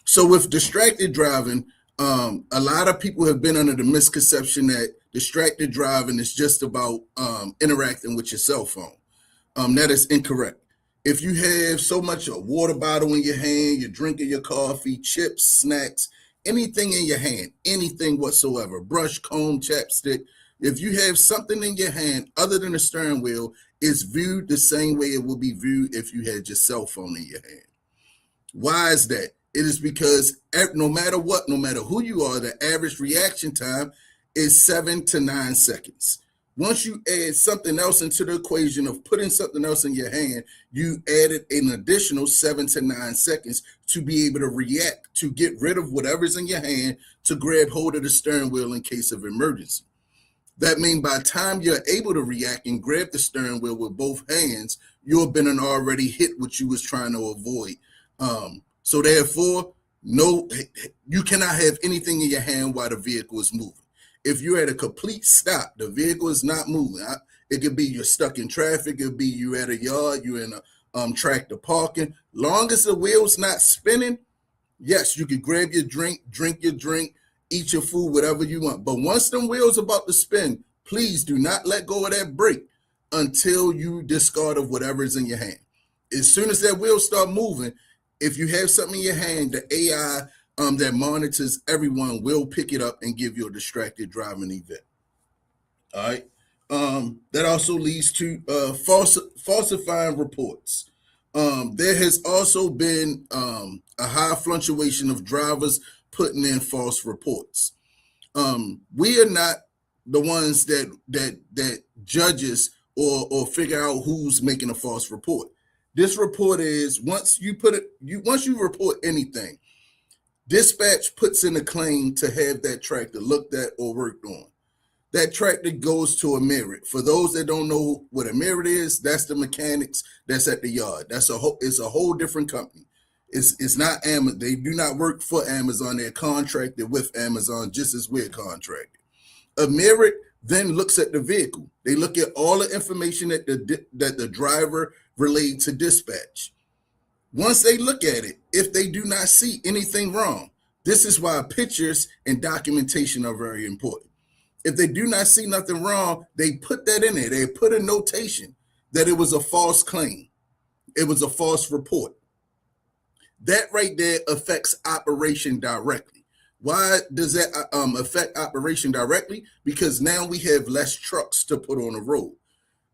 So with distracted driving, a lot of people have been under the misconception that distracted driving is just about interacting with your cell phone. That is incorrect. If you have so much a water bottle in your hand, you're drinking your coffee, chips, snacks, anything in your hand, anything whatsoever, brush, comb, chapstick, if you have something in your hand other than a steering wheel, it's viewed the same way it will be viewed if you had your cell phone in your hand. Why is that? It is because no matter what, no matter who you are, the average reaction time is 7 to 9 seconds. Once you add something else into the equation of putting something else in your hand, you added an additional 7 to 9 seconds to be able to react, to get rid of whatever's in your hand, to grab hold of the steering wheel in case of emergency. That means by the time you're able to react and grab the steering wheel with both hands, you'll have been and already hit what you was trying to avoid. So therefore, no, you cannot have anything in your hand while the vehicle is moving. If you're at a complete stop, the vehicle is not moving. It could be you're stuck in traffic. It could be you at a yard, you're in a tractor parking. Long as the wheel's not spinning, yes, you can grab your drink your drink, eat your food, whatever you want. But once them wheels about to spin, please do not let go of that brake until you discard of whatever is in your hand. As soon as that wheel start moving, if you have something in your hand, the AI that monitors everyone will pick it up and give you a distracted driving event. All right. That also leads to falsifying reports. There has also been a high fluctuation of drivers putting in false reports. We are not the ones that judges or figure out who's making a false report. This report is once you report anything, dispatch puts in a claim to have that tractor looked at or worked on. That tractor goes to a merit. For those that don't know what a merit is, that's the mechanics that's at the yard. It's a whole different company. It's not Amazon. They do not work for Amazon. They're contracted with Amazon just as we're contracted. A merit then looks at the vehicle. They look at all the information that the driver relayed to dispatch. Once they look at it, if they do not see anything wrong, this is why pictures and documentation are very important. If they do not see nothing wrong, they put that in there. They put a notation that it was a false claim. It was a false report. That right there affects operation directly. Why does that affect operation directly? Because now we have less trucks to put on the road.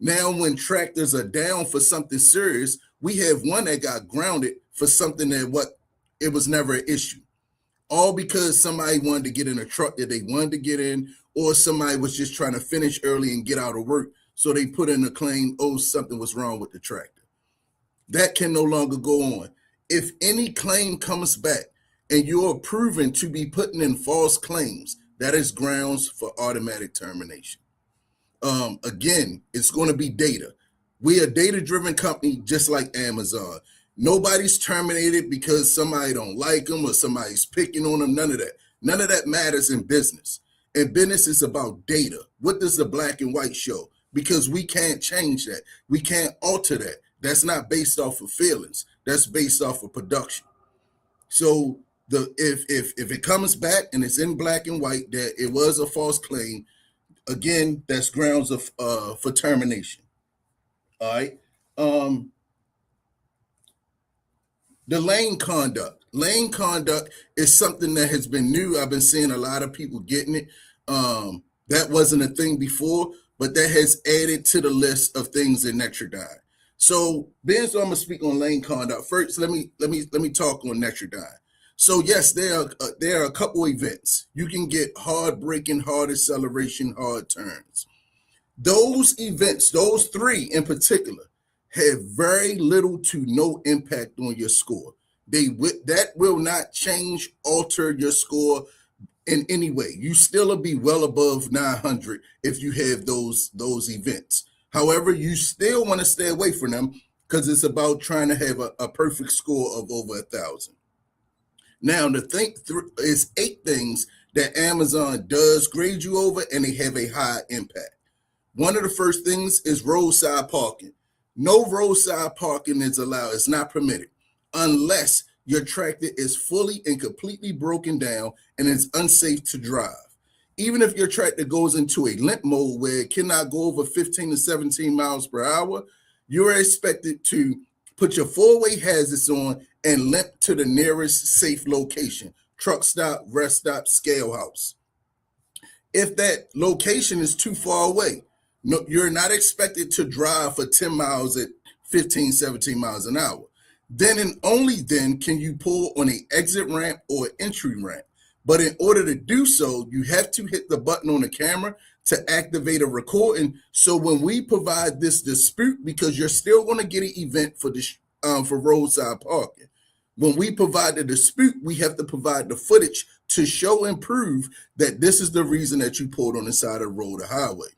Now, when tractors are down for something serious, we have one that got grounded for something that it was never an issue. All because somebody wanted to get in a truck that they wanted to get in, or somebody was just trying to finish early and get out of work. So they put in a claim, something was wrong with the tractor. That can no longer go on. If any claim comes back and you're proven to be putting in false claims, that is grounds for automatic termination. Again, it's going to be data. We're a data-driven company just like Amazon. Nobody's terminated because somebody don't like them or somebody's picking on them. None of that. None of that matters in business. In business, it's about data. What does the black and white show? Because we can't change that. We can't alter that. That's not based off of feelings. That's based off of production. So if it comes back and it's in black and white that it was a false claim, again, that's grounds of for termination. All right. The lane conduct. Lane conduct is something that has been new. I've been seeing a lot of people getting it. That wasn't a thing before, but that has added to the list of things in Netrodyne. So, being so I'm gonna speak on lane conduct first. Let me talk on Netrodyne. So, yes, there are a couple events. You can get hard braking, hard acceleration, hard turns. Those events, those three in particular, have very little to no impact on your score. That will not change, alter your score in any way. You still will be well above 900 if you have those events. However, you still want to stay away from them because it's about trying to have a perfect score of over 1,000. Now, to think through is 8 things that Amazon does grade you over, and they have a high impact. One of the first things is roadside parking. No roadside parking is allowed. It's not permitted unless your tractor is fully and completely broken down and it's unsafe to drive. Even if your tractor goes into a limp mode where it cannot go over 15 to 17 miles per hour, you're expected to put your 4-way hazards on and limp to the nearest safe location, truck stop, rest stop, scale house. If that location is too far away, no, you're not expected to drive for 10 miles at 15, 17 miles an hour. Then and only then can you pull on an exit ramp or entry ramp. But in order to do so, you have to hit the button on the camera to activate a recording. So when we provide this dispute, because you're still going to get an event for roadside parking, when we provide the dispute, we have to provide the footage to show and prove that this is the reason that you pulled on the side of the road or highway.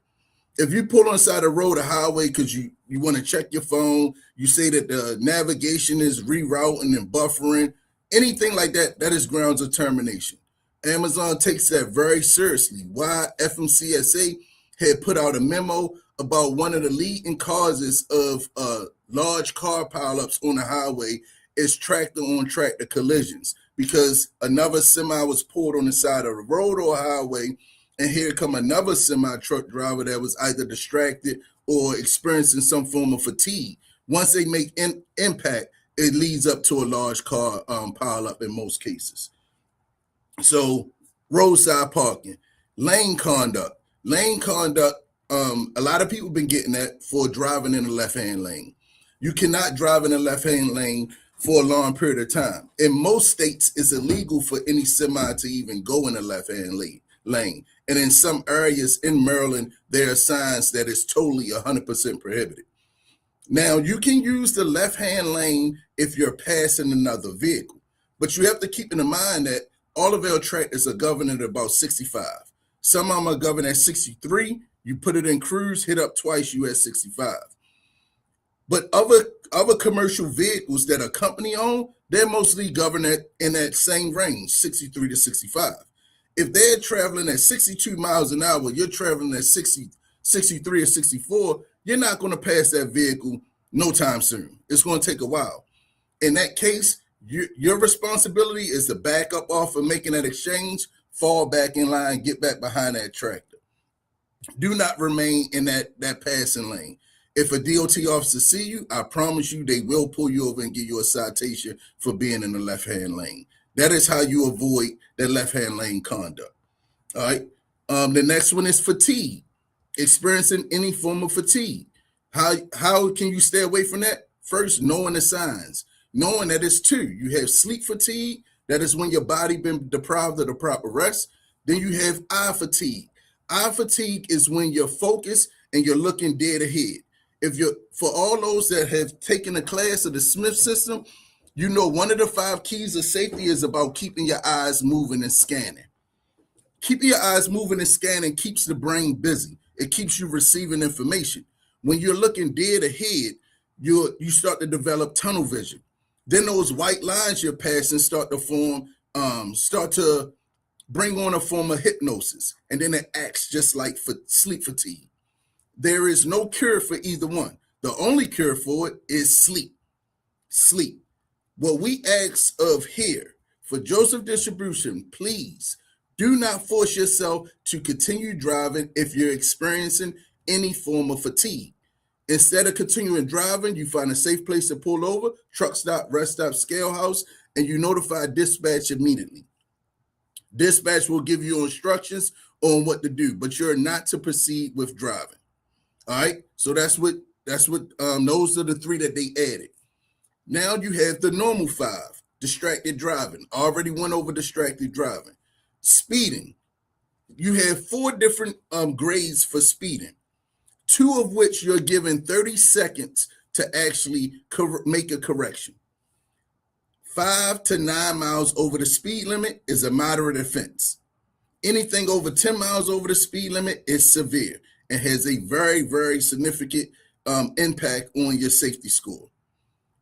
If you pull on the side of the road or highway because you want to check your phone, you say that the navigation is rerouting and buffering, anything like that, that is grounds of termination. Amazon takes that very seriously. Why FMCSA had put out a memo about one of the leading causes of large car pileups on the highway is tractor-on-tractor collisions, because another semi was pulled on the side of the road or highway, and here come another semi-truck driver that was either distracted or experiencing some form of fatigue. Once they make impact, it leads up to a large car pileup in most cases. So roadside parking, lane conduct. Lane conduct, a lot of people been getting that for driving in the left-hand lane. You cannot drive in the left-hand lane for a long period of time. In most states, it's illegal for any semi to even go in the left-hand lane. And in some areas in Maryland, there are signs that it's totally 100% prohibited. Now, you can use the left-hand lane if you're passing another vehicle, but you have to keep in mind that all of our tractors are governed at about 65. Some of them are governed at 63. You put it in cruise, hit up twice, you at 65. But other commercial vehicles that are company owned, they're mostly governed in that same range, 63 to 65. If they're traveling at 62 miles an hour, you're traveling at 60, 63 or 64, you're not going to pass that vehicle no time soon. It's going to take a while. In that case, your responsibility is to back up off of making that exchange, fall back in line, get back behind that tractor. Do not remain in that passing lane. If a DOT officer see you, I promise you they will pull you over and give you a citation for being in the left-hand lane. That is how you avoid that left-hand lane conduct. All right. The next one is fatigue. Experiencing any form of fatigue. How can you stay away from that? First, knowing the signs. Knowing that it's 2. You have sleep fatigue. That is when your body been deprived of the proper rest. Then you have eye fatigue. Eye fatigue is when you're focused and you're looking dead ahead. For all those that have taken a class of the Smith system, you know one of the 5 keys of safety is about keeping your eyes moving and scanning. Keeping your eyes moving and scanning keeps the brain busy. It keeps you receiving information. When you're looking dead ahead, you start to develop tunnel vision. Then those white lines you're passing start to form, start to bring on a form of hypnosis, and then it acts just like for sleep fatigue. There is no cure for either one. The only cure for it is sleep. Sleep. What we ask of here for Joseph Distribution, please do not force yourself to continue driving if you're experiencing any form of fatigue. Instead of continuing driving, you find a safe place to pull over, truck stop, rest stop, scale house, and you notify dispatch immediately. Dispatch will give you instructions on what to do, but you're not to proceed with driving. All right. So that's what those are the 3 that they added. Now you have the normal 5, distracted driving. Already went over distracted driving. Speeding. You have 4 different grades for speeding, 2 of which you're given 30 seconds to actually make a correction. 5 to 9 miles over the speed limit is a moderate offense. Anything over 10 miles over the speed limit is severe and has a very, very significant impact on your safety score.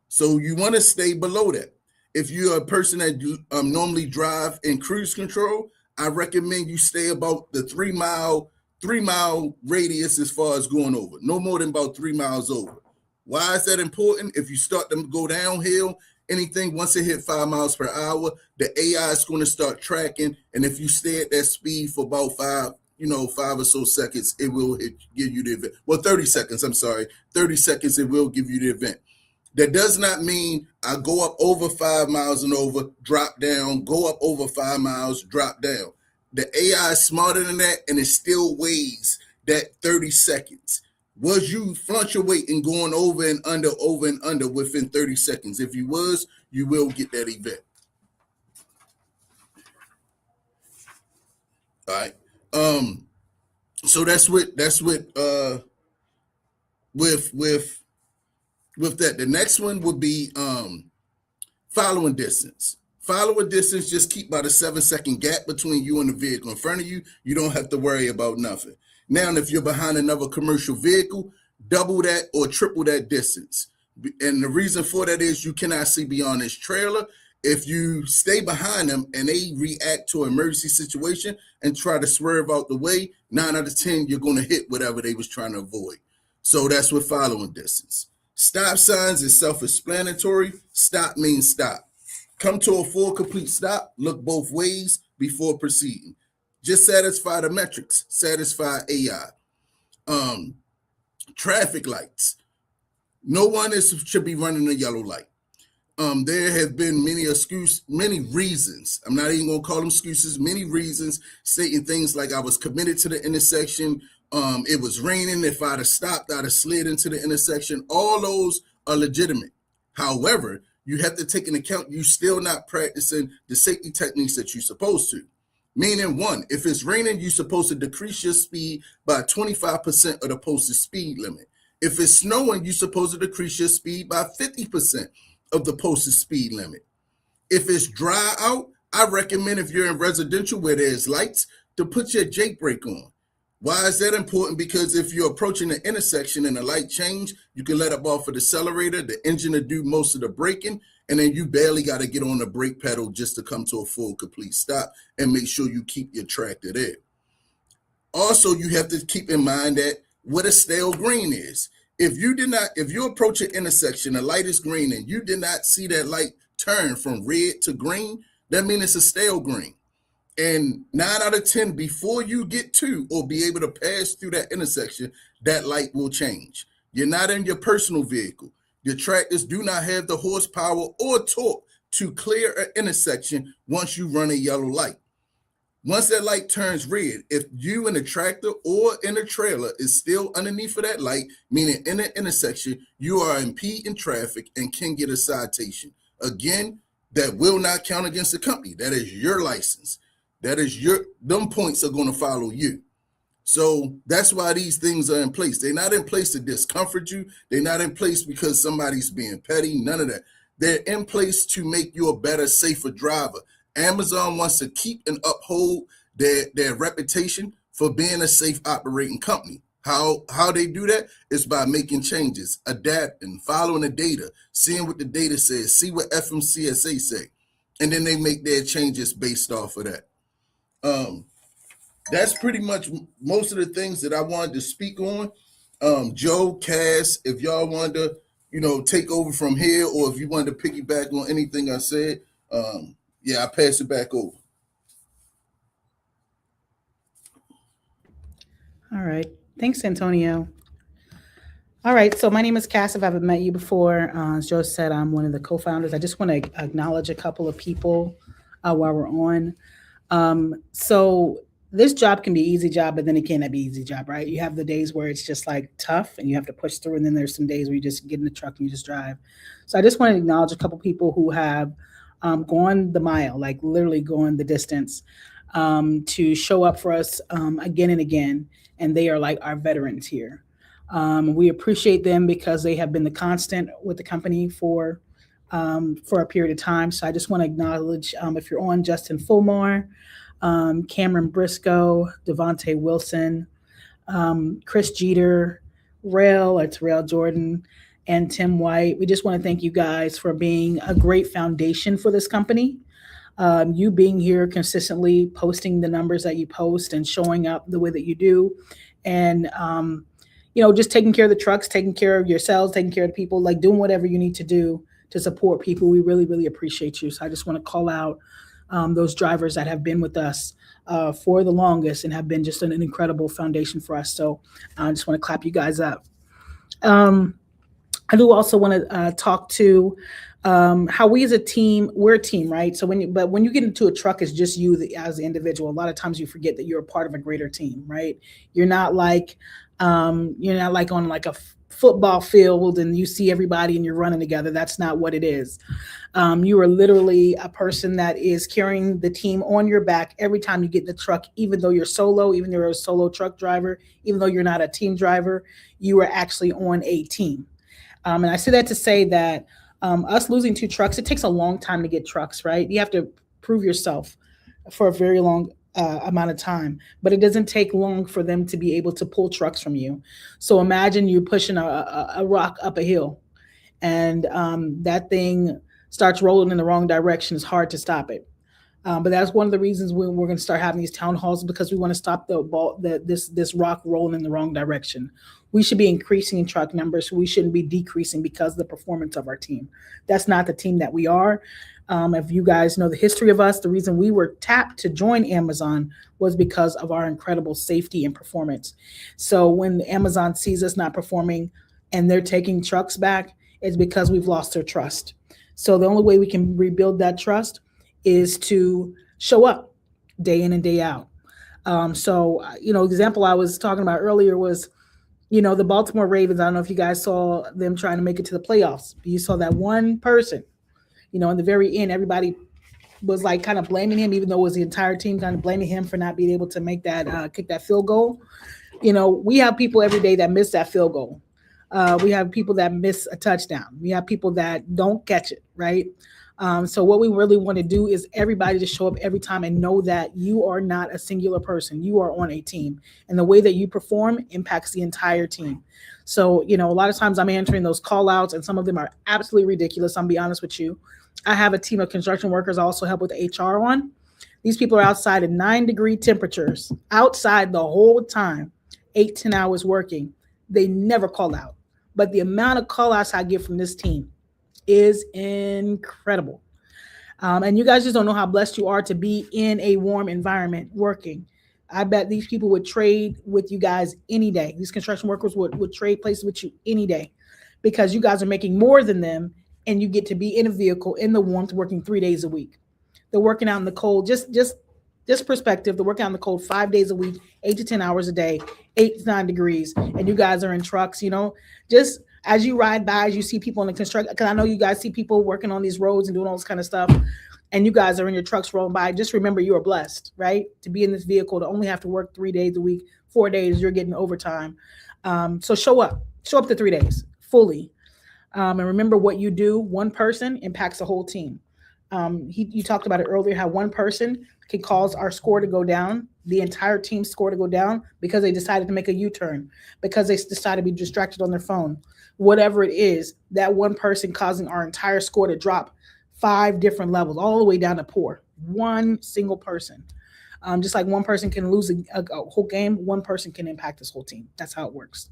So you want to stay below that. If you're a person that normally drive in cruise control, I recommend you stay about the 3 mile radius as far as going over, no more than about 3 miles over. Why is that important? If you start to go downhill, anything once it hit 5 miles per hour, the AI is going to start tracking. And if you stay at that speed for about 5 or so seconds, it will give you the event. Well, 30 seconds, I'm sorry. 30 seconds, it will give you the event. That does not mean I go up over 5 miles and over, drop down, go up over 5 miles, drop down. The AI is smarter than that, and it still weighs that 30 seconds. Was you fluctuating going over and under within 30 seconds? If you was, you will get that event. All right. So that's what with that. The next one would be following distance. Following distance, just keep about a 7-second gap between you and the vehicle in front of you. You don't have to worry about nothing. Now, if you're behind another commercial vehicle, double that or triple that distance. And the reason for that is you cannot see beyond this trailer. If you stay behind them and they react to an emergency situation and try to swerve out the way, 9 out of 10, you're going to hit whatever they was trying to avoid. So that's what following distance. Stop signs is self-explanatory. Stop means stop. Come to a full, complete stop. Look both ways before proceeding. Just satisfy the metrics. Satisfy AI. Traffic lights. No one should be running a yellow light. There have been many reasons. I'm not even going to call them excuses. Many reasons stating things like I was committed to the intersection. It was raining. If I'd have stopped, I'd have slid into the intersection. All those are legitimate. However, you have to take into account you still not practicing the safety techniques that you're supposed to. Meaning, 1, if it's raining, you're supposed to decrease your speed by 25% of the posted speed limit. If it's snowing, you're supposed to decrease your speed by 50% of the posted speed limit. If it's dry out, I recommend if you're in residential where there's lights to put your Jake brake on. Why is that important? Because if you're approaching the intersection and the light change, you can let up off of the accelerator, the engine to do most of the braking, and then you barely got to get on the brake pedal just to come to a full, complete stop and make sure you keep your tractor there. Also, you have to keep in mind that what a stale green is. If you approach an intersection, the light is green, and you did not see that light turn from red to green, that means it's a stale green. And 9 out of 10, before you get to or be able to pass through that intersection, that light will change. You're not in your personal vehicle. Your tractors do not have the horsepower or torque to clear an intersection once you run a yellow light. Once that light turns red, if you in a tractor or in a trailer is still underneath of that light, meaning in an intersection, you are impeding traffic and can get a citation. Again, that will not count against the company. That is your license. That is them points are going to follow you. So that's why these things are in place. They're not in place to discomfort you. They're not in place because somebody's being petty. None of that. They're in place to make you a better, safer driver. Amazon wants to keep and uphold their reputation for being a safe operating company. How they do that is by making changes, adapting, following the data, seeing what the data says, see what FMCSA say, and then they make their changes based off of that. That's pretty much most of the things that I wanted to speak on. Joe, Cass, if y'all wanted to, take over from here, or if you wanted to piggyback on anything I said, I pass it back over. All right. Thanks, Antonio. All right. So my name is Cass. If I haven't met you before, as Joe said, I'm one of the co-founders. I just want to acknowledge a couple of people while we're on. So this job can be an easy job, but then it cannot be an easy job, right? You have the days where it's just like tough and you have to push through. And then there's some days where you just get in the truck and you just drive. So I just want to acknowledge a couple people who have gone the mile, like literally going the distance to show up for us again and again. And they are like our veterans here. We appreciate them because they have been the constant with the company for a period of time. So I just want to acknowledge, if you're on, Justin Fulmar, Cameron Briscoe, Devontae Wilson, Chris Jeter, Rail Jordan, and Tim White. We just want to thank you guys for being a great foundation for this company. You being here consistently, posting the numbers that you post and showing up the way that you do. And, just taking care of the trucks, taking care of yourselves, taking care of the people, like doing whatever you need to do to support people. We really, really appreciate you. So I just want to call out those drivers that have been with us for the longest and have been just an incredible foundation for us. So I just want to clap you guys up. I do also want to talk to how we as a team, we're a team, right? So when you get into a truck, it's just you as the individual. A lot of times you forget that you're a part of a greater team, right? You're not like on like a football field and you see everybody and you're running together. That's not what it is. You are literally a person that is carrying the team on your back every time you get in the truck, even though you're solo, even though you're a solo truck driver, even though you're not a team driver, you are actually on a team. And I say that to say that us losing 2 trucks, it takes a long time to get trucks, right? You have to prove yourself for a very long amount of time, but it doesn't take long for them to be able to pull trucks from you. So imagine you're pushing a rock up a hill and that thing starts rolling in the wrong direction. It's hard to stop it. But that's one of the reasons we're going to start having these town halls, because we want to stop this rock rolling in the wrong direction. We should be increasing in truck numbers. We shouldn't be decreasing because of the performance of our team. That's not the team that we are. If you guys know the history of us, the reason we were tapped to join Amazon was because of our incredible safety and performance. So when Amazon sees us not performing and they're taking trucks back, it's because we've lost their trust. So the only way we can rebuild that trust is to show up day in and day out. Example I was talking about earlier was, the Baltimore Ravens. I don't know if you guys saw them trying to make it to the playoffs. You saw that one person, in the very end, everybody was like kind of blaming him, even though it was the entire team kind of blaming him for not being able to make that, kick that field goal. We have people every day that miss that field goal. We have people that miss a touchdown. We have people that don't catch it, right? So what we really want to do is everybody to show up every time and know that you are not a singular person. You are on a team, and the way that you perform impacts the entire team. So, a lot of times I'm answering those call outs and some of them are absolutely ridiculous. I'll be honest with you. I have a team of construction workers I also help with HR on. These people are outside in 9-degree temperatures, outside the whole time, 8-10 hours working. They never call out. But the amount of call outs I get from this team is incredible. And you guys just don't know how blessed you are to be in a warm environment working. I bet these people would trade with you guys any day. These construction workers would trade places with you any day because you guys are making more than them and you get to be in a vehicle in the warmth working 3 days a week. They're working out in the cold, just perspective, they're working out in the cold 5 days a week, 8 to 10 hours a day, 8 to 9 degrees, and you guys are in trucks, just as you ride by, as you see people in the construction, because I know you guys see people working on these roads and doing all this kind of stuff, and you guys are in your trucks rolling by, just remember you are blessed, right? To be in this vehicle, to only have to work 3 days a week, 4 days, you're getting overtime. So show up the 3 days fully. And remember what you do, one person impacts the whole team. You talked about it earlier, how one person can cause our score to go down, the entire team's score to go down because they decided to make a U-turn, because they decided to be distracted on their phone. Whatever it is, that one person causing our entire score to drop 5 different levels, all the way down to poor. One single person. Just like one person can lose a whole game, one person can impact this whole team. That's how it works.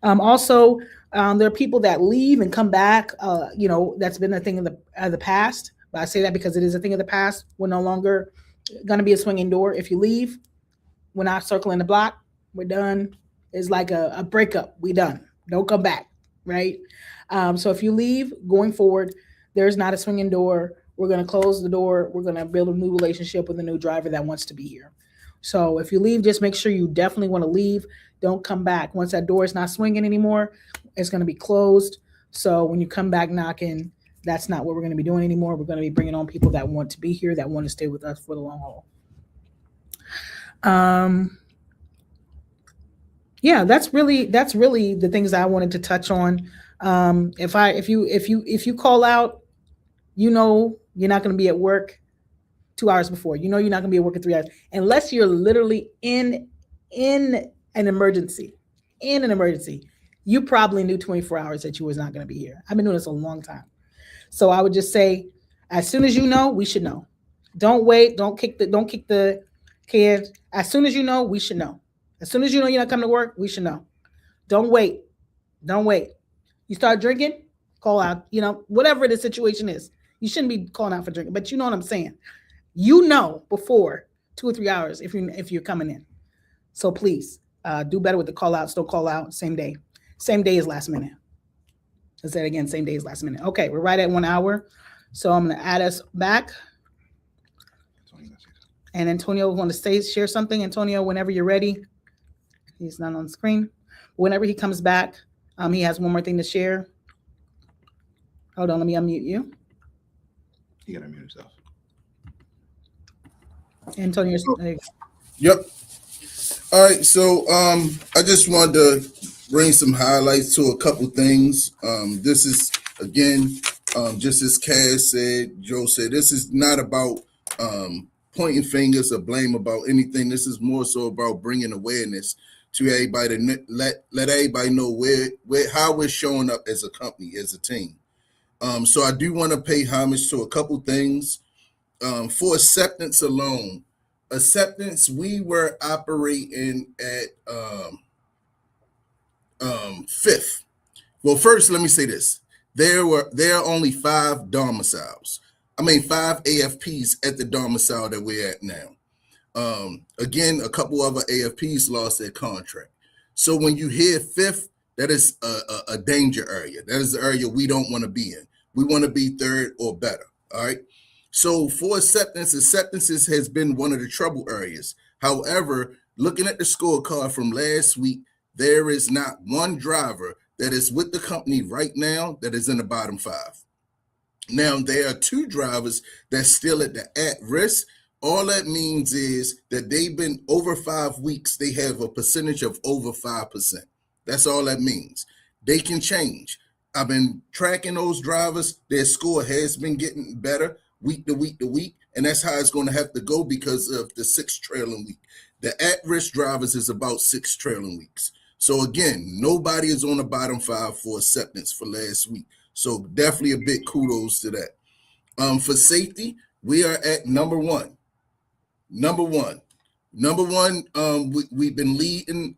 Also, there are people that leave and come back. That's been a thing of the past. But I say that because it is a thing of the past. We're no longer going to be a swinging door. If you leave, we're not circling the block. We're done. It's like a breakup. We done. Don't come back, right? So if you leave, going forward, there's not a swinging door. We're going to close the door. We're going to build a new relationship with a new driver that wants to be here. So if you leave, just make sure you definitely want to leave. Don't come back. Once that door is not swinging anymore, it's going to be closed. So when you come back knocking, that's not what we're going to be doing anymore. We're going to be bringing on people that want to be here, that want to stay with us for the long haul. Yeah, that's really the things that I wanted to touch on. If you call out, you're not going to be at work 2 hours before. You're not going to be at work in 3 hours unless you're literally in an emergency. In an emergency, you probably knew 24 hours that you was not going to be here. I've been doing this a long time, so I would just say, as soon as you know, we should know. Don't wait. Don't kick the kids. As soon as you know, we should know. As soon as you know you're not coming to work, we should know. Don't wait. Don't wait. You start drinking, call out. Whatever the situation is, you shouldn't be calling out for drinking, but you know what I'm saying. Before 2 or 3 hours if you're coming in. So please do better with the call outs. Don't call out same day. Same day is last minute. Let's say it again. Same day is last minute. Okay, we're right at 1 hour. So I'm going to add us back. And Antonio will want to share something. Antonio, whenever you're ready. He's not on the screen. Whenever he comes back, he has one more thing to share. Hold on, let me unmute you. You got to unmute yourself. Antonio. Yep. All right. So I just wanted to bring some highlights to a couple things. This is, again, just as Cass said, Joe said, this is not about pointing fingers or blame about anything. This is more so about bringing awareness to everybody, to let everybody know how we're showing up as a company, as a team. So I do want to pay homage to a couple things. For acceptance alone, we were operating at 5th. Well, first, let me say this. There are only 5 domiciles. 5 AFPs at the domicile that we're at now. Again, a couple other AFPs lost their contract. So when you hear 5th, that is a danger area. That is the area we don't want to be in. We want to be 3rd or better. All right. So for acceptances has been one of the trouble areas. However, looking at the scorecard from last week, there is not one driver that is with the company right now that is in the bottom 5. Now, there are 2 drivers that's still at the at risk. All that means is that they've been over 5 weeks. They have a percentage of over 5%. That's all that means. They can change. I've been tracking those drivers. Their score has been getting better week to week to week, and that's how it's going to have to go because of the 6 trailing week. The at-risk drivers is about 6 trailing weeks. So again, nobody is on the bottom 5 for acceptance for last week. So definitely a big kudos to that. For safety, we are at number one. We've been leading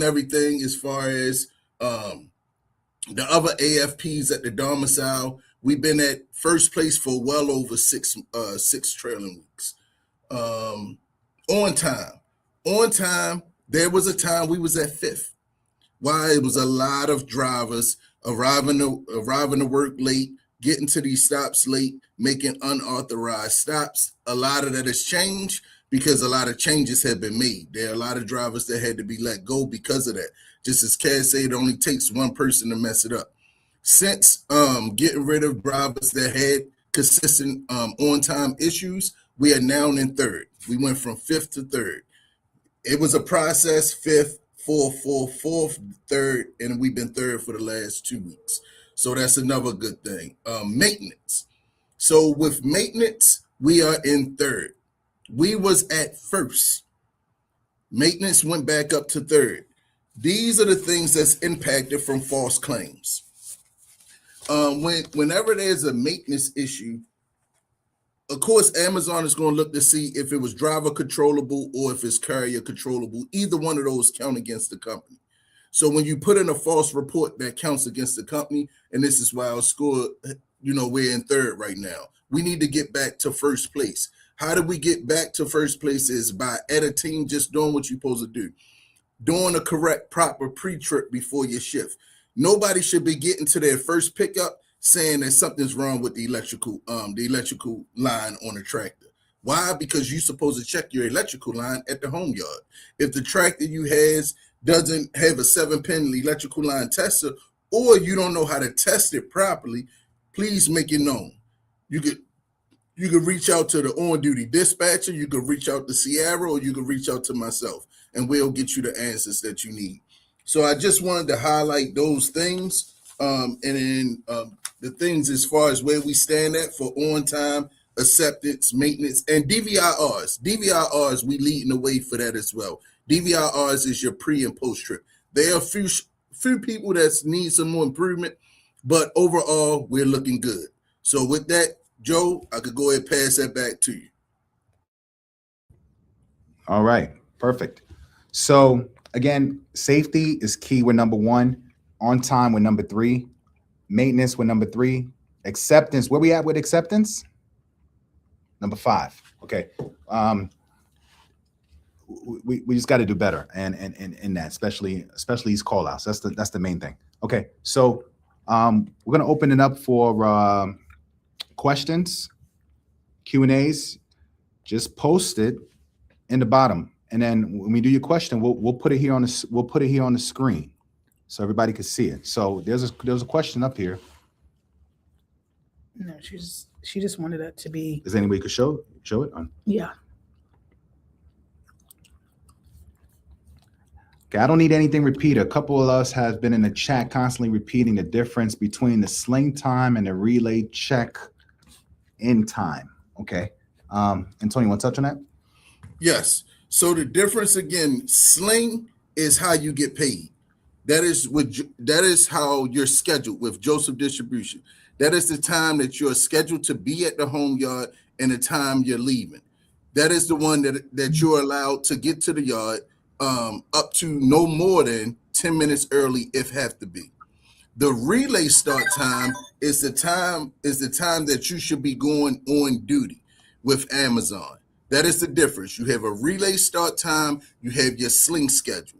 everything as far as the other AFPs at the domicile. We've been at first place for well over 6 trailing weeks. On time, there was a time we was at 5th. Why? It was a lot of drivers arriving to work late, getting to these stops late, making unauthorized stops. A lot of that has changed because a lot of changes have been made. There are a lot of drivers that had to be let go because of that. Just as Cass said, it only takes one person to mess it up. Since getting rid of drivers that had consistent on-time issues, we are now in 3rd. We went from 5th to 3rd. It was a process, 5th, 4th, 3rd, and we've been 3rd for the last 2 weeks. So that's another good thing. Maintenance. So with maintenance, we are in third. We was at first. Maintenance went back up to third. These are the things that's impacted from false claims. Whenever there's a maintenance issue, of course, Amazon is going to look to see if it was driver controllable or if it's carrier controllable. Either one of those count against the company. So when you put in a false report, that counts against the company, and this is why our score, we're in third right now. We need to get back to first place. How do we get back to first place? Is by at a team just doing what you're supposed to do, doing a correct, proper pre-trip before your shift. Nobody should be getting to their first pickup saying that something's wrong with the electrical line on the tractor. Why? Because you're supposed to check your electrical line at the home yard. If the tractor you has doesn't have a 7-pin electrical line tester, or you don't know how to test it properly, please make it known. You could reach out to the on-duty dispatcher, you could reach out to Sierra, or you could reach out to myself, and we'll get you the answers that you need. So I just wanted to highlight those things, and then the things as far as where we stand at for on-time, acceptance, maintenance, and DVIRs. DVIRs, we leading the way for that as well. DVIRs is your pre and post trip. There are few people that need some more improvement, but overall, we're looking good. So with that, Joe, I could go ahead and pass that back to you. All right, perfect. So again, safety is key with number 1, on time with number 3, maintenance with number 3, acceptance. Where we at with acceptance? Number 5. Okay. We just got to do better and in that, especially these call outs. That's the main thing. Okay. So we're gonna open it up for questions, Q&As. Just post it in the bottom, and then when we do your question, we'll put it here on the screen so everybody can see it. So there's a question up here. No, she just wanted it to be. Is there any way you could show it on? Yeah. Okay, I don't need anything repeated. A couple of us have been in the chat constantly repeating the difference between the sling time and the relay check in time. Okay. Antonio, want to touch on that? Yes. So the difference again, sling is how you get paid. That is how you're scheduled with Joseph Distribution. That is the time that you're scheduled to be at the home yard and the time you're leaving. That is the one that you're allowed to get to the yard up to no more than 10 minutes early if have to be. The relay start time is the time that you should be going on duty with Amazon. That is the difference. You have a relay start time, you have your sling schedule.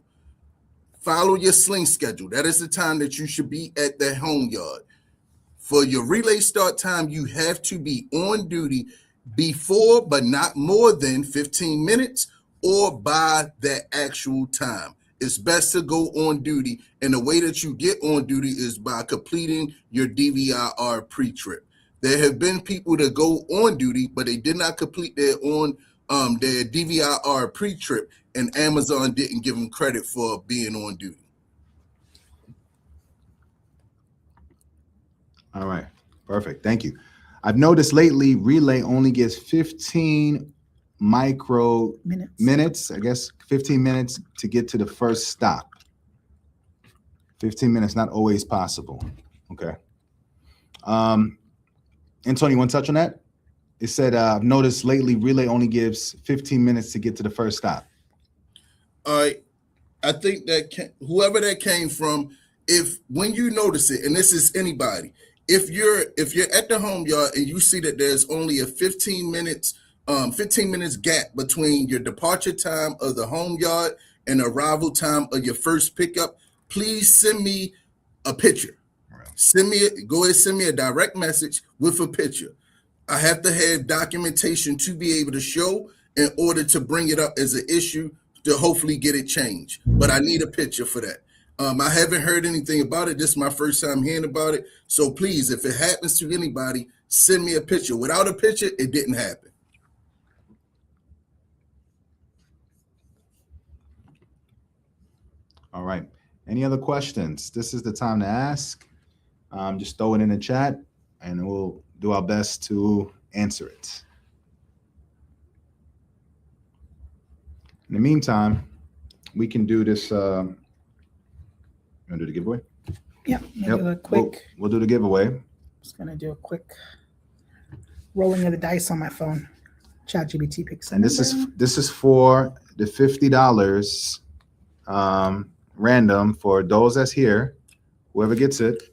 Follow your sling schedule. That is the time that you should be at the home yard. For your relay start time, you have to be on duty before, but not more than 15 minutes or by that actual time. It's best to go on duty, and the way that you get on duty is by completing your DVIR pre-trip. There have been people that go on duty, but they did not complete their DVIR pre-trip, and Amazon didn't give them credit for being on duty. All right, perfect. Thank you. I've noticed lately relay only gives 15 micro minutes, I guess 15 minutes to get to the first stop. 15 minutes, not always possible. Okay. Antonio, you want to touch on that? It said, I've noticed lately relay only gives 15 minutes to get to the first stop. All right. I think that whoever that came from, when you notice it, and this is anybody, if you're at the home yard and you see that there's only a 15 minutes gap between your departure time of the home yard and arrival time of your first pickup, please send me a picture. Go ahead and send me a direct message with a picture. I have to have documentation to be able to show in order to bring it up as an issue to hopefully get it changed. But I need a picture for that. I haven't heard anything about it. This is my first time hearing about it. So please, if it happens to anybody, send me a picture. Without a picture, it didn't happen. All right. Any other questions? This is the time to ask. Just throw it in the chat and we'll do our best to answer it. In the meantime, we can do this. You want to do the giveaway? Yeah. Yep. Do a quick. We'll do the giveaway. Just gonna do a quick rolling of the dice on my phone. ChatGPT picks. And this is for the $50 random for those that's here. Whoever gets it,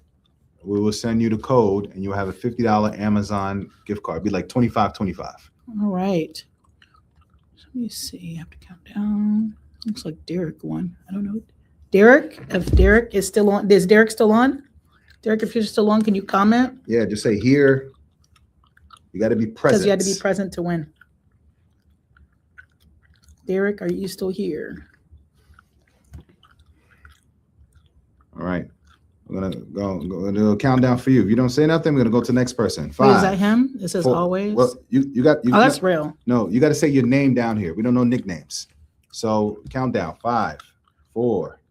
we will send you the code, and you'll have a $50 Amazon gift card. It'd be like $25.25. All right. Let me see. I have to count down. Looks like Derek won. I don't know. Derek, if Derek is still on, is Derek still on? Derek, if you're still on, can you comment? Yeah, just say here. You got to be present. Because you had to be present to win. Derek, are you still here? All right. We're gonna go do a countdown for you. If you don't say nothing, we're gonna go to the next person. Wait, 5. is that him? It says 4. always. Well, you got. Oh, that's real. No, you got to say your name down here. We don't know nicknames. So countdown. 5, 4,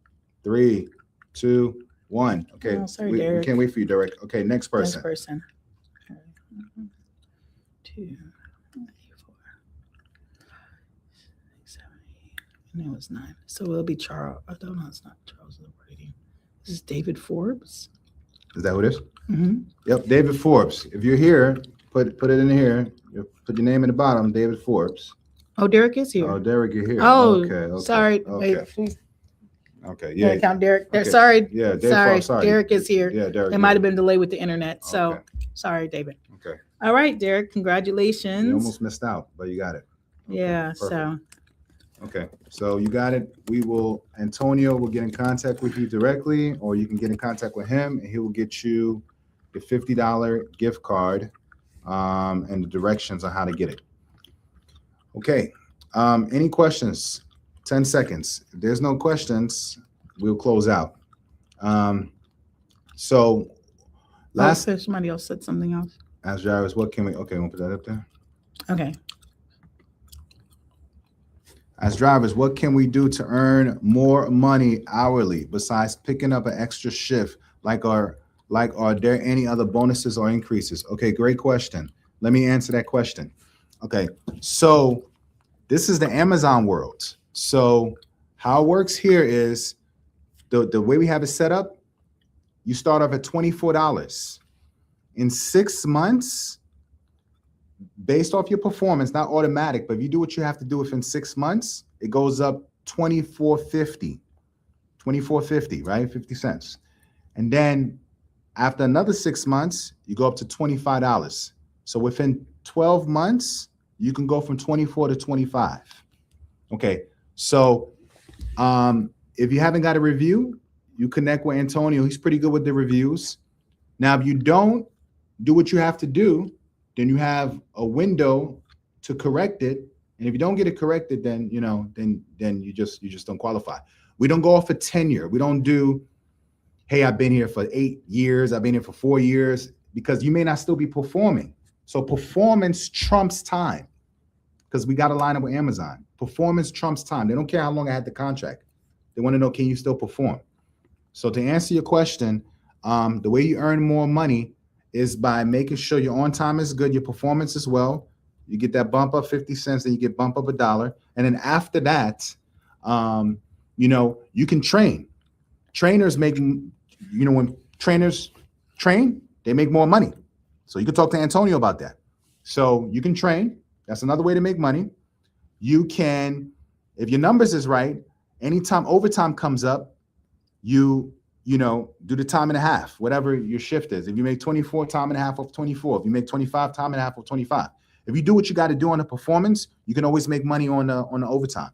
3, 2, 1. Okay. Oh, sorry, we Derek. can't wait for you, Derek. Okay, next person. Next person. Okay. 2, 3, 4, 6, 7, 8. No, it's 9. So it'll be Charles. Oh, no, it's not Charles. This is David Forbes. Is that who it is? Mm-hmm. Yep, David Forbes. If you're here, put it in here. You put your name in the bottom, David Forbes. Oh, Derek is here. Oh, Derek, you're here. Oh, okay. sorry. Okay. Wait, please. Okay. Yeah. Yeah. Count Derek. Okay. Sorry. Yeah. Dave Sorry. Forbes, sorry. Derek is here. Yeah, Derek. It might have been delayed with the internet. So Okay. sorry, David. Okay. All right, Derek. Congratulations. You almost missed out, but you got it. Okay, Yeah. perfect. So Okay, so you got it. Antonio will get in contact with you directly, or you can get in contact with him, and he will get you the $50 gift card and the directions on how to get it. Okay, any questions? 10 seconds. If there's no questions, we'll close out. So somebody else said something else. Ask Jarvis, what can we, okay, we'll put that up there. Okay. As drivers, what can we do to earn more money hourly besides picking up an extra shift? Are there any other bonuses or increases? Okay, great question. Let me answer that question. Okay, so this is the Amazon world. So how it works here is the way we have it set up, you start off at $24. In 6 months, based off your performance, not automatic, but if you do what you have to do within 6 months, it goes up $24.50, right? 50 cents. And then after another 6 months, you go up to $25. So within 12 months, you can go from 24 to 25. Okay. So if you haven't got a review, you connect with Antonio. He's pretty good with the reviews. Now, if you don't do what you have to do, then you have a window to correct it. And if you don't get it corrected, then then you just don't qualify. We don't go off for tenure. We don't do, hey, I've been here for 8 years, I've been here for 4 years, because you may not still be performing. So performance trumps time, because we got to line up with Amazon. Performance trumps time. They don't care how long I had the contract. They want to know, can you still perform? So to answer your question, the way you earn more money is by making sure your on time is good, your performance as well. You get that bump up 50 cents, and you get bump up $1. And then after that, you can train. Trainers when trainers train, they make more money. So you can talk to Antonio about that. So you can train. That's another way to make money. You can, if your numbers is right, anytime overtime comes up, you do the time and a half, whatever your shift is. If you make 24, time and a half of 24. If you make 25, time and a half of 25. If you do what you got to do on the performance, you can always make money on the overtime,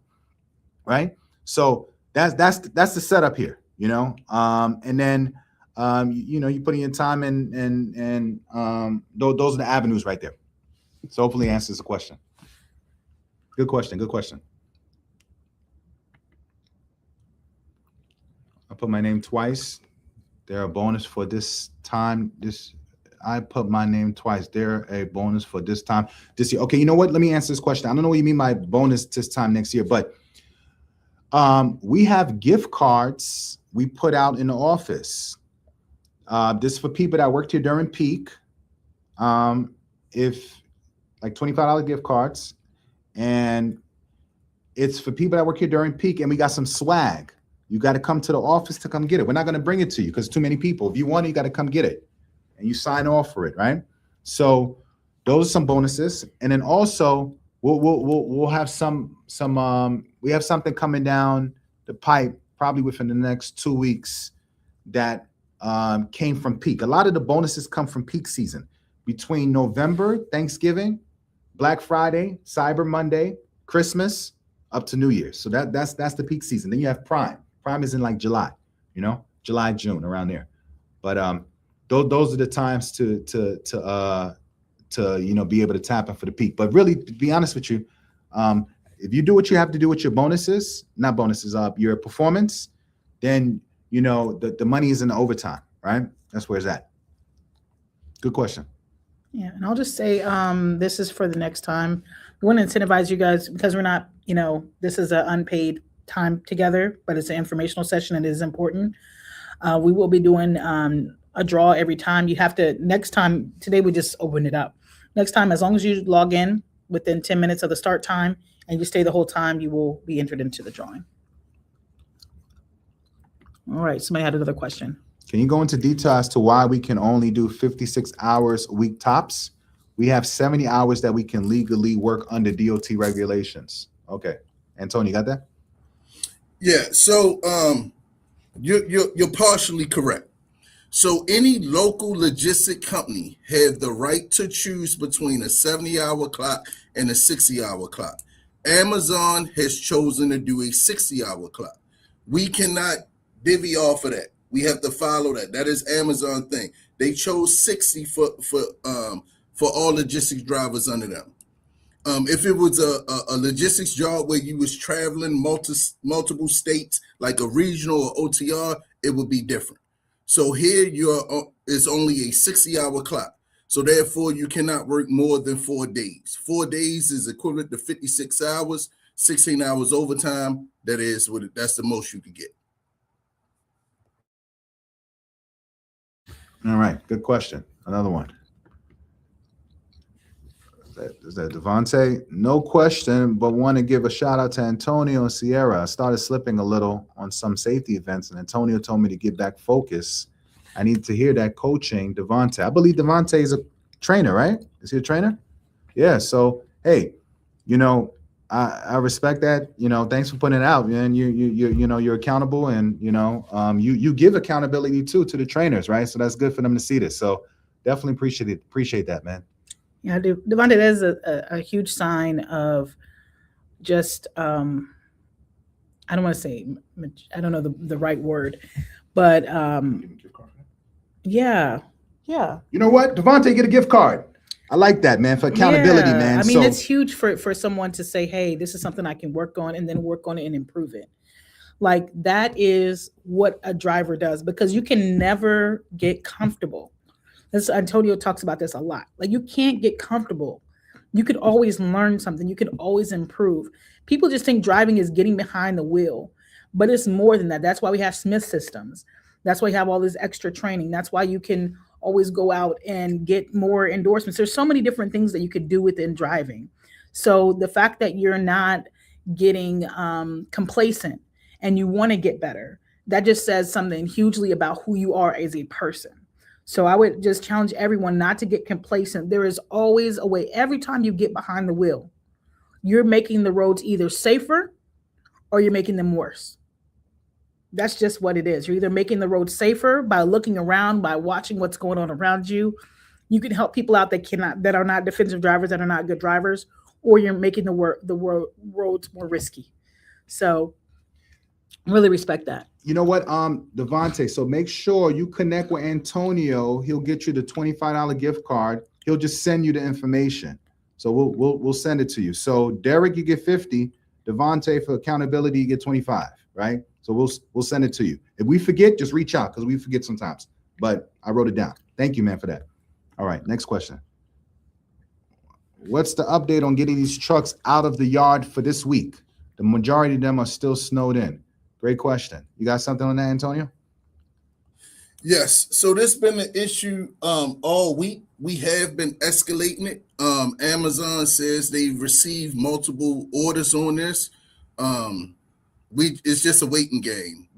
right? So that's the setup here, and then you put in your time and those are the avenues right there. So hopefully it answers the question. Good question. I put my name twice. There a bonus for this time. I put my name twice. There a bonus for this time this year. Okay, you know what? Let me answer this question. I don't know what you mean by bonus this time next year, but we have gift cards we put out in the office. This is for people that worked here during peak. if like $25 gift cards, and it's for people that work here during peak, and we got some swag. You got to come to the office to come get it. We're not going to bring it to you because too many people. If you want it, you got to come get it, and you sign off for it, right? So those are some bonuses, and then also we'll have some we have something coming down the pipe probably within the next 2 weeks that came from peak. A lot of the bonuses come from peak season between November, Thanksgiving, Black Friday, Cyber Monday, Christmas, up to New Year's. So that's the peak season. Then you have Prime. Prime is in like July, July, June, around there. But those are the times to be able to tap in for the peak. But really, to be honest with you, if you do what you have to do with your bonuses, not bonuses, your performance, then the money is in the overtime, right? That's where it's at. Good question. Yeah, and I'll just say this is for the next time. We want to incentivize you guys because we're not, this is an unpaid time together, but it's an informational session and it is important. We will be doing a draw every time. You have to, next time, today we just opened it up. Next time, as long as you log in within 10 minutes of the start time and you stay the whole time, you will be entered into the drawing. All right, somebody had another question. Can you go into detail as to why we can only do 56 hours a week tops? We have 70 hours that we can legally work under DOT regulations. Okay. Antonio, you got that? Yeah, so you're partially correct. So any local logistic company have the right to choose between a 70-hour clock and a 60-hour clock. Amazon has chosen to do a 60-hour clock. We cannot divvy off of that. We have to follow that. That is Amazon thing. They chose 60 for all logistics drivers under them. If it was a logistics job where you was traveling multiple states, like a regional or OTR, it would be different. So here it's only a 60-hour clock. So therefore, you cannot work more than 4 days. 4 days is equivalent to 56 hours, 16 hours overtime. That's the most you could get. All right, good question. Another one. Is that Devontae? No question, but want to give a shout out to Antonio and Sierra. I started slipping a little on some safety events, and Antonio told me to get back focused. I need to hear that coaching, Devontae. I believe Devontae is a trainer, right? Is he a trainer? Yeah. So hey, I respect that. Thanks for putting it out, man. You're accountable, and you give accountability too to the trainers, right? So that's good for them to see this. So definitely appreciate that, man. Yeah, Devontae, that is a huge sign of just I don't want to say, I don't know the right word, but yeah. You know what, Devontae, get a gift card. I like that, man, for accountability, man. I mean, it's huge for someone to say, hey, this is something I can work on, and then work on it and improve it. Like, that is what a driver does, because you can never get comfortable. Antonio talks about this a lot. Like, you can't get comfortable. You could always learn something. You could always improve. People just think driving is getting behind the wheel, but it's more than that. That's why we have Smith systems. That's why you have all this extra training. That's why you can always go out and get more endorsements. There's so many different things that you could do within driving. So the fact that you're not getting complacent and you want to get better, that just says something hugely about who you are as a person. So I would just challenge everyone not to get complacent. There is always a way. Every time you get behind the wheel, you're making the roads either safer or you're making them worse. That's just what it is. You're either making the road safer by looking around, by watching what's going on around you. You can help people out that are not defensive drivers, that are not good drivers, or you're making the roads more risky. So really respect that. You know what, Devontae, so make sure you connect with Antonio. He'll get you the $25 gift card. He'll just send you the information. So we'll send it to you. So Derek, you get 50. Devontae, for accountability, you get 25, right? So we'll send it to you. If we forget, just reach out, because we forget sometimes. But I wrote it down. Thank you, man, for that. All right, next question. What's the update on getting these trucks out of the yard for this week? The majority of them are still snowed in. Great question. You got something on that, Antonio? Yes. So this been an issue all week. We have been escalating it. Amazon says they've received multiple orders on this. It's just a waiting game.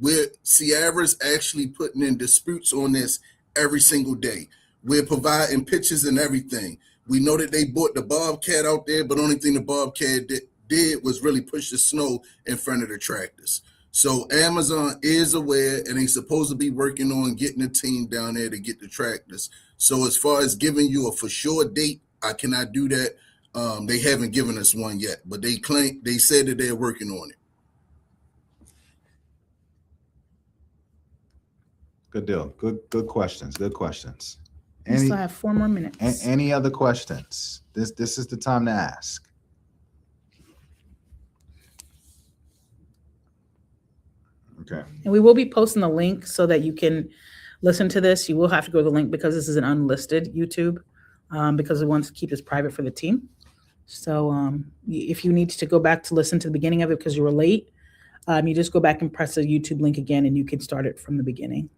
Sierra's actually putting in disputes on this every single day. We're providing pictures and everything. We know that they bought the Bobcat out there, but the only thing the Bobcat did was really push the snow in front of the tractors. So Amazon is aware, and they're supposed to be working on getting a team down there to get the tractors. So as far as giving you a for sure date, I cannot do that. They haven't given us one yet, but they said that they're working on it. Good deal. Good questions. Good questions. We still have 4 more minutes. Any other questions? This is the time to ask. Okay. And we will be posting the link so that you can listen to this. You will have to go to the link because this is an unlisted YouTube because we want to keep this private for the team. So if you need to go back to listen to the beginning of it because you were late, you just go back and press the YouTube link again and you can start it from the beginning.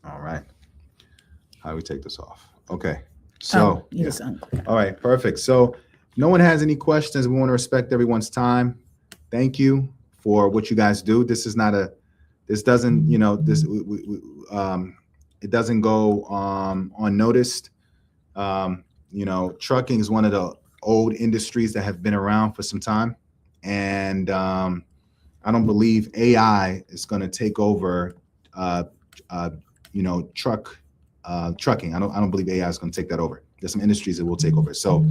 All right. How do we take this off? Okay. So, all right, perfect. So no one has any questions. We want to respect everyone's time. Thank you for what you guys do. This is not this doesn't, it doesn't go unnoticed. Trucking is one of the old industries that have been around for some time. And I don't believe AI is going to take over, trucking. I don't believe AI is going to take that over. There's some industries that will take over. So,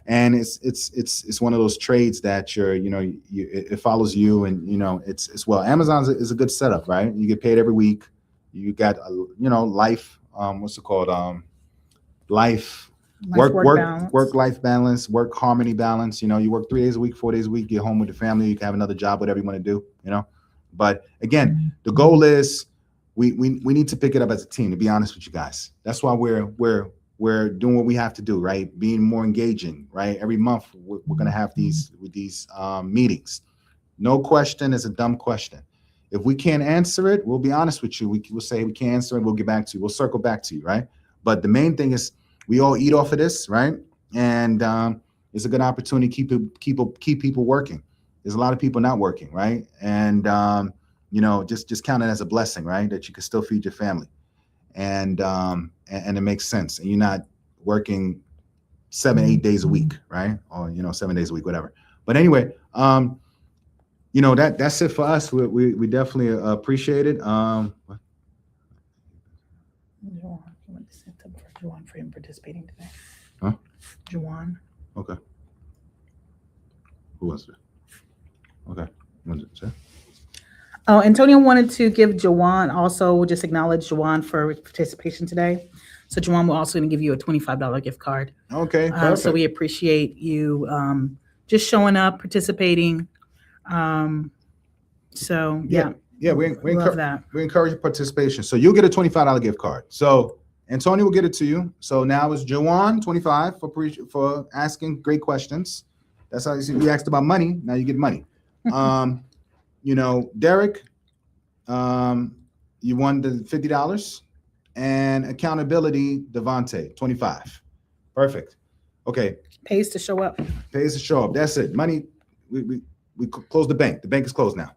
and it's one of those trades that it follows you, and it's well. Amazon is a good setup, right? You get paid every week. You got life. What's it called? Work-life balance, work harmony balance. You work 3 days a week, 4 days a week. Get home with the family. You can have another job, whatever you want to do. But again, the goal is we need to pick it up as a team. To be honest with you guys, that's why we're doing what we have to do, right? Being more engaging, right? Every month we're going to have these meetings. No question is a dumb question. If we can't answer it, we'll be honest with you. We'll say we can't answer it. We'll get back to you. We'll circle back to you, right? But the main thing is we all eat off of this, right? And it's a good opportunity to keep people working. There's a lot of people not working, right? And just count it as a blessing, right? That you can still feed your family. And it makes sense. And you're not working 7-8 days a week, right? Or 7 days a week, whatever. But anyway, that's it for us. We definitely appreciate it. Juwan, you want to set up for Juwan for him participating today? Huh? Juwan. Okay. Who was it? Okay. Was it Jeff? Oh, Antonio wanted to give Juwan also, we'll just acknowledge Juwan for participation today. So Juwan, we're also going to give you a $25 gift card. Okay, perfect. So we appreciate you just showing up, participating. Yeah, we love that. We encourage participation. So you'll get a $25 gift card. So Antonio will get it to you. So now it's Juwan, 25 for asking great questions. That's how you asked about money. Now you get money. Derek, you won the $50, and accountability, Devontae, 25. Perfect. Okay. Pays to show up. Pays to show up. That's it. Money. We close the bank. The bank is closed now.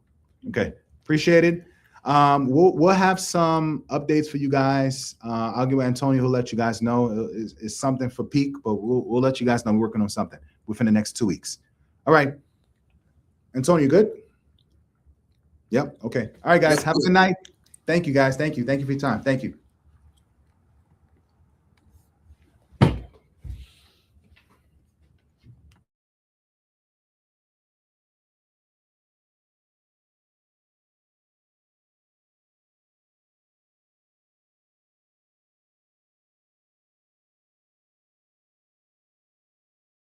Okay. Appreciate it. We'll have some updates for you guys. I'll give Antonio who'll let you guys know. It's something for peak, but we'll let you guys know we're working on something within the next 2 weeks. All right. Antonio, good? Yep. Okay. All right, guys. Have a good night. Thank you, guys. Thank you. Thank you for your time. Thank you.